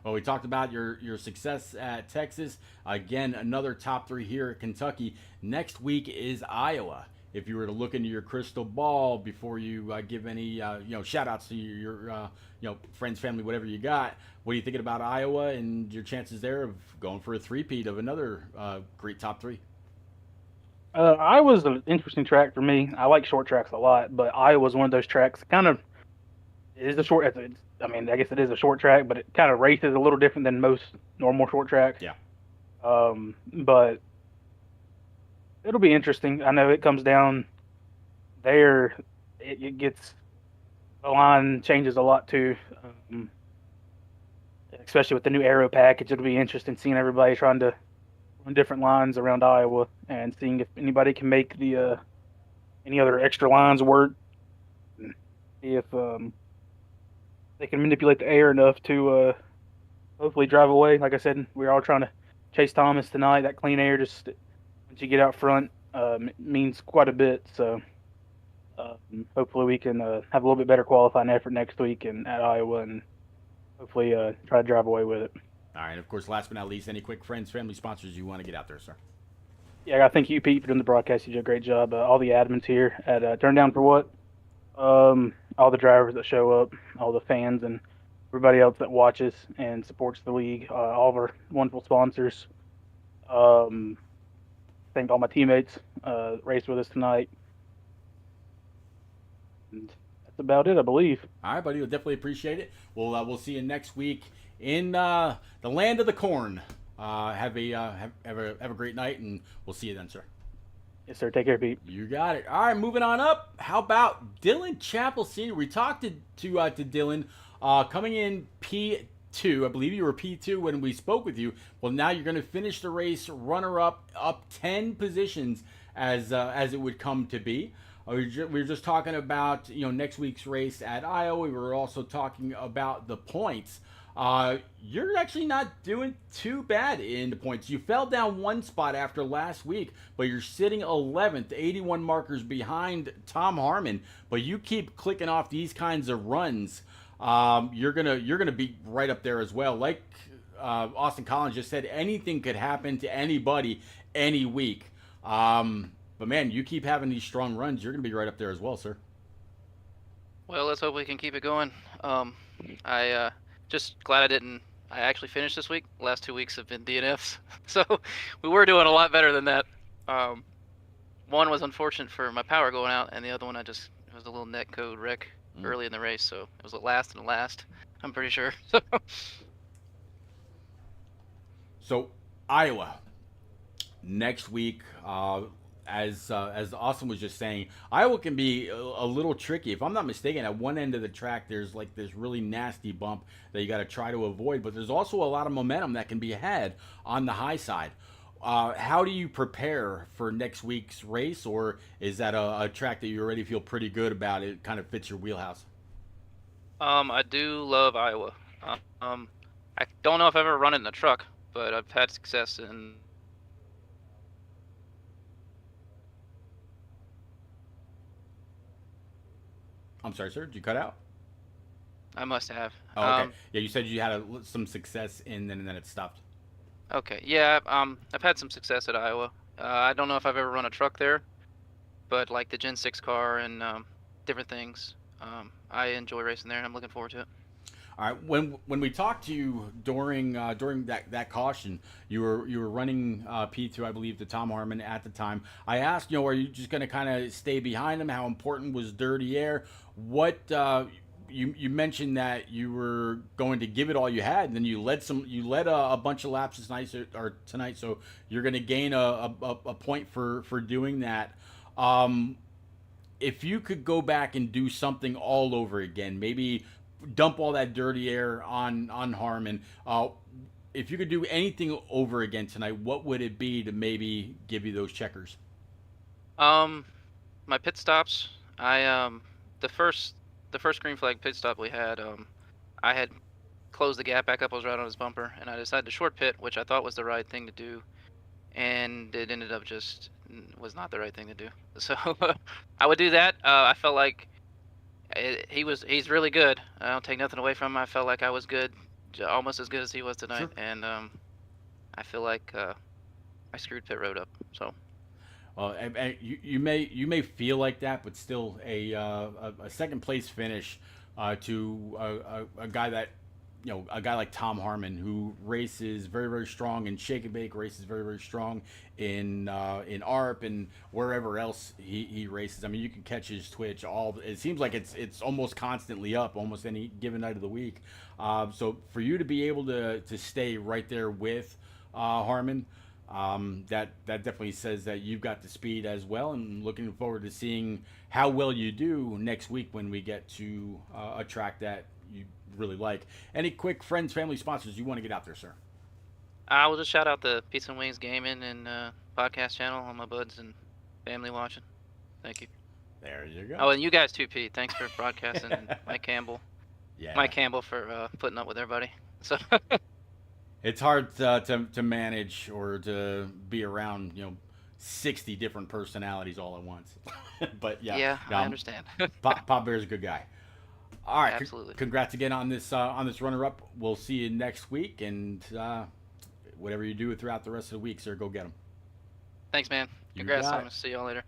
Well, we talked about your success at Texas. Again, another top 3 here at Kentucky. Next week is Iowa. If you were to look into your crystal ball before you give any shout outs to your friends, family, whatever you got, what are you thinking about Iowa and your chances there of going for a three-peat of another great top 3? Iowa's an interesting track for me. I like short tracks a lot, but Iowa's one of those tracks. It is a short. I guess it is a short track, but it kind of races a little different than most normal short tracks. Yeah. But it'll be interesting. I know it comes down there. It gets, the line changes a lot too. Especially with the new aero package, it'll be interesting seeing everybody trying to run different lines around Iowa and seeing if anybody can make the any other extra lines work. See if they can manipulate the air enough to hopefully drive away. Like I said, we're all trying to chase Thomas tonight. That clean air, just once you get out front, means quite a bit. So hopefully we can have a little bit better qualifying effort next week and at Iowa, and hopefully try to drive away with it. All right. Of course, last but not least, any quick friends, family, sponsors you want to get out there, sir? Yeah, I thank you, Pete, for doing the broadcast. You did a great job. All the admins here at Turn Down for What, all the drivers that show up, all the fans, and everybody else that watches and supports the league, all of our wonderful sponsors. Thank all my teammates raced with us tonight. And that's about it, I believe. All right, buddy. We'll definitely appreciate it. We'll see you next week in the land of the corn. Have a great night, and we'll see you then, sir. Yes, sir. Take care, Pete. You got it. All right, moving on up. How about Dylan Chappell Sr.? We talked to Dylan coming in P2. I believe you were P2 when we spoke with you. Well, now you're going to finish the race runner-up, up 10 positions as it would come to be. We were just talking about next week's race at Iowa. We were also talking about the points. You're actually not doing too bad in the points. You fell down one spot after last week, but you're sitting 11th, 81 markers behind Tom Harmon. But you keep clicking off these kinds of runs, you're gonna be right up there as well. Like Austin Collins just said, anything could happen to anybody any week. But man, you keep having these strong runs, you're gonna be right up there as well, sir. Well, let's hope we can keep it going. I just glad I actually finished this week. The last 2 weeks have been DNFs. So we were doing a lot better than that. One was unfortunate for my power going out, and the other one it was a little net code wreck early in the race. So it was a last, I'm pretty sure. So Iowa next week, as Austin was just saying, Iowa can be a little tricky. If I'm not mistaken, at one end of the track, there's like this really nasty bump that you got to try to avoid. But there's also a lot of momentum that can be had on the high side. How do you prepare for next week's race, or is that a track that you already feel pretty good about? It kind of fits your wheelhouse. I do love Iowa. I don't know if I've ever run it in a truck, but I've had success in. I'm sorry, sir. Did you cut out? I must have. Oh, okay. Yeah, you said you had some success and then it stopped. Okay. Yeah. I've had some success at Iowa. I don't know if I've ever run a truck there, but like the Gen 6 car and different things. I enjoy racing there, and I'm looking forward to it. All right. When we talked to you during that caution, you were running P2, I believe, to Tom Harmon at the time. I asked, are you just going to kind of stay behind him? How important was dirty air? What you mentioned that you were going to give it all you had, and then you led a bunch of laps tonight, so you're going to gain a point for doing that. If you could go back and do something all over again, maybe dump all that dirty air on Harmon. If you could do anything over again tonight, what would it be to maybe give you those checkers? My pit stops. The first green flag pit stop we had, I had closed the gap back up. I was right on his bumper, and I decided to short pit, which I thought was the right thing to do, and it ended up just was not the right thing to do. So I would do that. I felt like he's really good. I don't take nothing away from him. I felt like I was good, almost as good as he was tonight. Sure. And I feel like I screwed pit road up. So. Well, and you may feel like that, but still a second place finish to a guy that a guy like Tom Harmon, who races very, very strong in shake and bake, races very, very strong in ARP and wherever else he races. I mean, you can catch his Twitch. It seems like it's almost constantly up, almost any given night of the week. So for you to be able to stay right there with Harmon, that definitely says that you've got the speed as well. And looking forward to seeing how well you do next week when we get to a track that you really like. Any quick friends, family, sponsors you want to get out there, sir? I will just shout out the Pizza and Wings Gaming and podcast channel, all my buds and family watching. Thank you. There you go. Oh, and you guys too, Pete. Thanks for broadcasting. And Mike Campbell. Yeah. Mike Campbell for putting up with everybody. So. It's hard to manage or to be around 60 different personalities all at once. But yeah, Yeah, I understand. Pop Bear's a good guy. All right, Absolutely. congrats again on this runner up. We'll see you next week, and whatever you do throughout the rest of the week, sir, go get them. Thanks, man. You Congrats, got it. Thomas. See y'all later.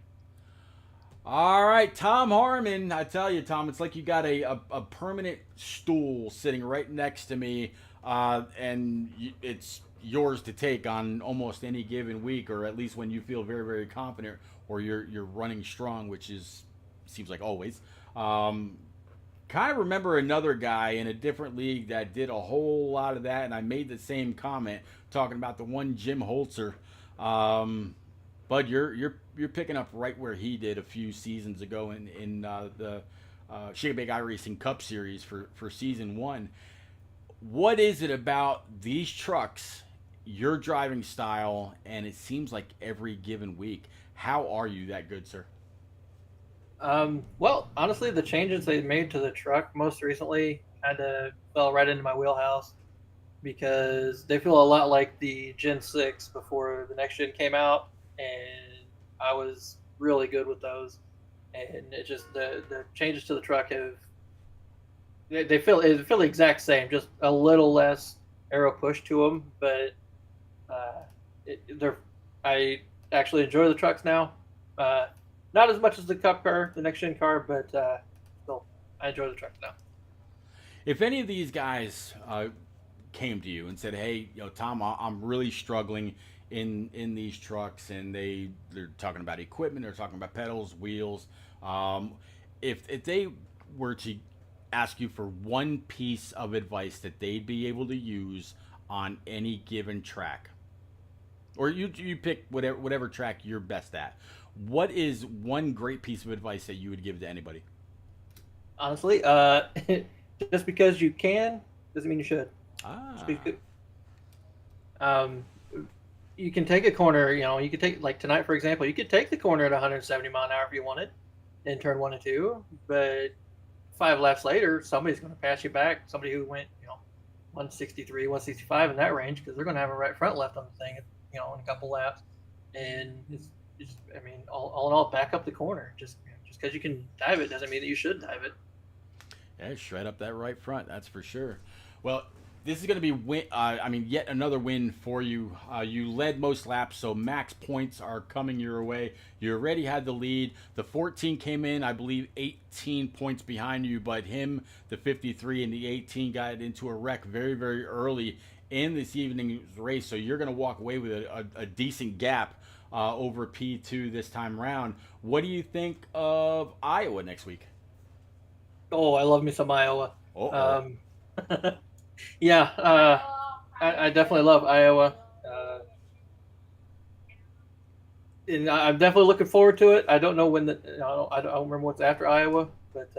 All right, Tom Harmon. I tell you, Tom, it's like you got a permanent stool sitting right next to me, and it's yours to take on almost any given week, or at least when you feel very, very confident, or you're running strong, which seems like always. Kind of remember another guy in a different league that did a whole lot of that, and I made the same comment talking about the one Jim Holzer. Bud, you're picking up right where he did a few seasons ago in the Chicago Big iRacing Cup Series for season 1. What is it about these trucks, your driving style, and it seems like every given week? How are you that good, sir? Well, honestly, the changes they made to the truck most recently kind of fell right into my wheelhouse because they feel a lot like the Gen 6 before the next gen came out, and I was really good with those. And it just the changes to the truck have they feel the exact same, just a little less aero push to them, but I actually enjoy the trucks now. Not as much as the Cup car, the next gen car, but still, I enjoy the trucks now. If any of these guys came to you and said, "Hey, Tom, I'm really struggling in these trucks," and they're talking about equipment, they're talking about pedals, wheels. If they were to ask you for one piece of advice that they'd be able to use on any given track, or you pick whatever track you're best at, what is one great piece of advice that you would give to anybody? Honestly, just because you can doesn't mean you should. Ah. You can take a corner. You could take, like tonight, for example. You could take the corner at 170 mile an hour if you wanted, in turn 1 and 2. But 5 laps later, somebody's going to pass you back. Somebody who went 163, 165 in that range, because they're going to have a right front left on the thing, in a couple laps. And all in all, back up the corner. Just because you can dive it doesn't mean that you should dive it. Yeah, shred up that right front, that's for sure. Well, this is going to be yet another win for you. You led most laps, so max points are coming your way. You already had the lead. The 14 came in, I believe, 18 points behind you, but him, the 53, and the 18 got into a wreck very, very early in this evening's race, so you're going to walk away with a decent gap over P2 this time around. What do you think of Iowa next week? Oh, I love me some Iowa. Yeah, I definitely love Iowa. And I'm definitely looking forward to it. I don't know when I don't remember what's after Iowa, but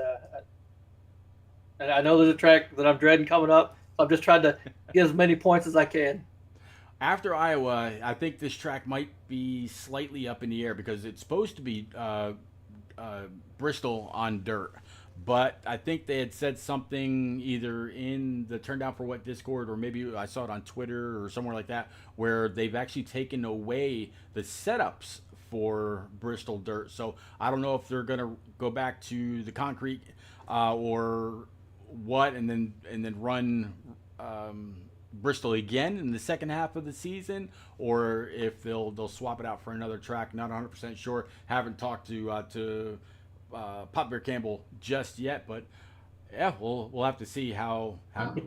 I know there's a track that I'm dreading coming up. So I'm just trying to get as many points as I can. After Iowa, I think this track might be slightly up in the air because it's supposed to be Bristol on dirt. But I think they had said something either in the Turn Down for What Discord, or maybe I saw it on Twitter or somewhere like that, where they've actually taken away the setups for Bristol dirt. So I don't know if they're going to go back to the concrete or what, and then run Bristol again in the second half of the season, or if they'll swap it out for another track. Not 100% sure. Haven't talked to Pop Bear Campbell just yet, but yeah, we'll have to see how after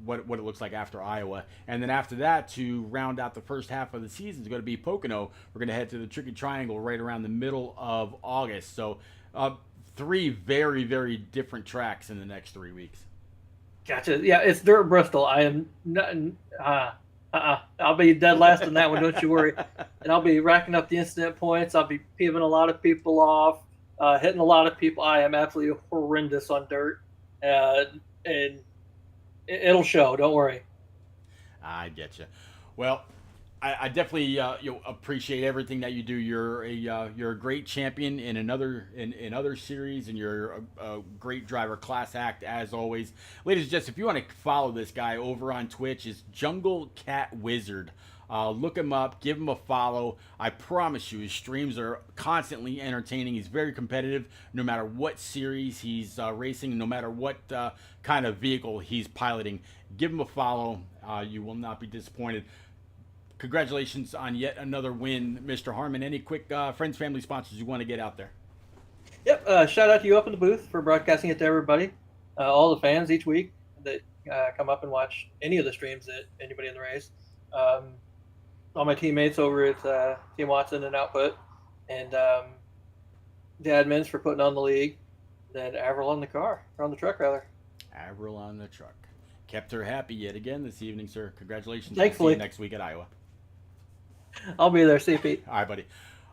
what it looks like after Iowa, and then after that, to round out the first half of the season, is going to be Pocono. We're going to head to the Tricky Triangle right around the middle of August. So 3 very, very different tracks in the next 3 weeks. Gotcha. Yeah, it's dirt Bristol. I am not. I'll be dead last in that one. Don't you worry. And I'll be racking up the incident points. I'll be peeving a lot of people off, hitting a lot of people. I am absolutely horrendous on dirt, and it'll show. Don't worry. I get you. Well, I definitely appreciate everything that you do. You're a great champion in other series, and you're a great driver, class act as always. Ladies and gents, if you want to follow this guy over on Twitch, it's Jungle Cat Wizard. Look him up, give him a follow. I promise you, his streams are constantly entertaining. He's very competitive, no matter what series he's racing, no matter what kind of vehicle he's piloting. Give him a follow. You will not be disappointed. Congratulations on yet another win, Mr. Harmon. Any quick friends, family, sponsors you want to get out there? Yep. Shout out to you up in the booth for broadcasting it to everybody, all the fans each week that come up and watch any of the streams that anybody in the race. All my teammates over at Team Watson and Output, and the admins for putting on the league. Then Avril on the car, or on the truck rather. Avril on the truck. Kept her happy yet again this evening, sir. Congratulations. Thankfully. See you next week at Iowa. I'll be there. See you, Pete. All right, buddy.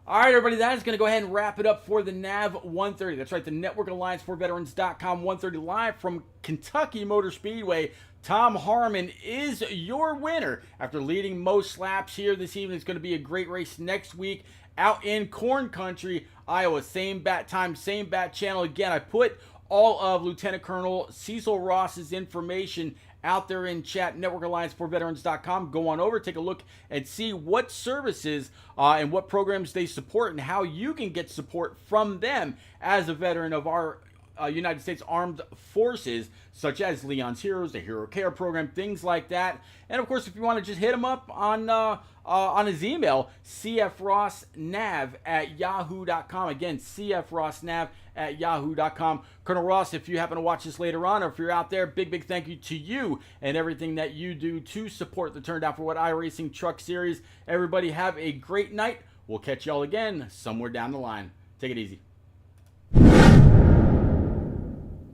All right, everybody, that is going to go ahead and wrap it up for the NAV 130. That's right, the Network Alliance for Veterans.com 130 live from Kentucky Motor Speedway. Tom Harmon is your winner after leading most laps here this evening. It's going to be a great race next week out in Corn Country, Iowa. Same bat time, same bat channel. Again, I put all of Lieutenant Colonel Cecil Ross's information out there in chat. Network Alliance for Veterans.com. Go on over, take a look, and see what services and what programs they support and how you can get support from them as a veteran of our United States Armed Forces, such as Leon's Heroes, the Hero Care Program, things like that. And of course, if you want to just hit him up on his email, cfrossnav@yahoo.com. Again, cfrossnav@yahoo.com. Colonel Ross, if you happen to watch this later on, or if you're out there, big thank you to you and everything that you do to support the Turned Out for What iRacing Truck Series. Everybody have a great night. We'll catch y'all again somewhere down the line. Take it easy.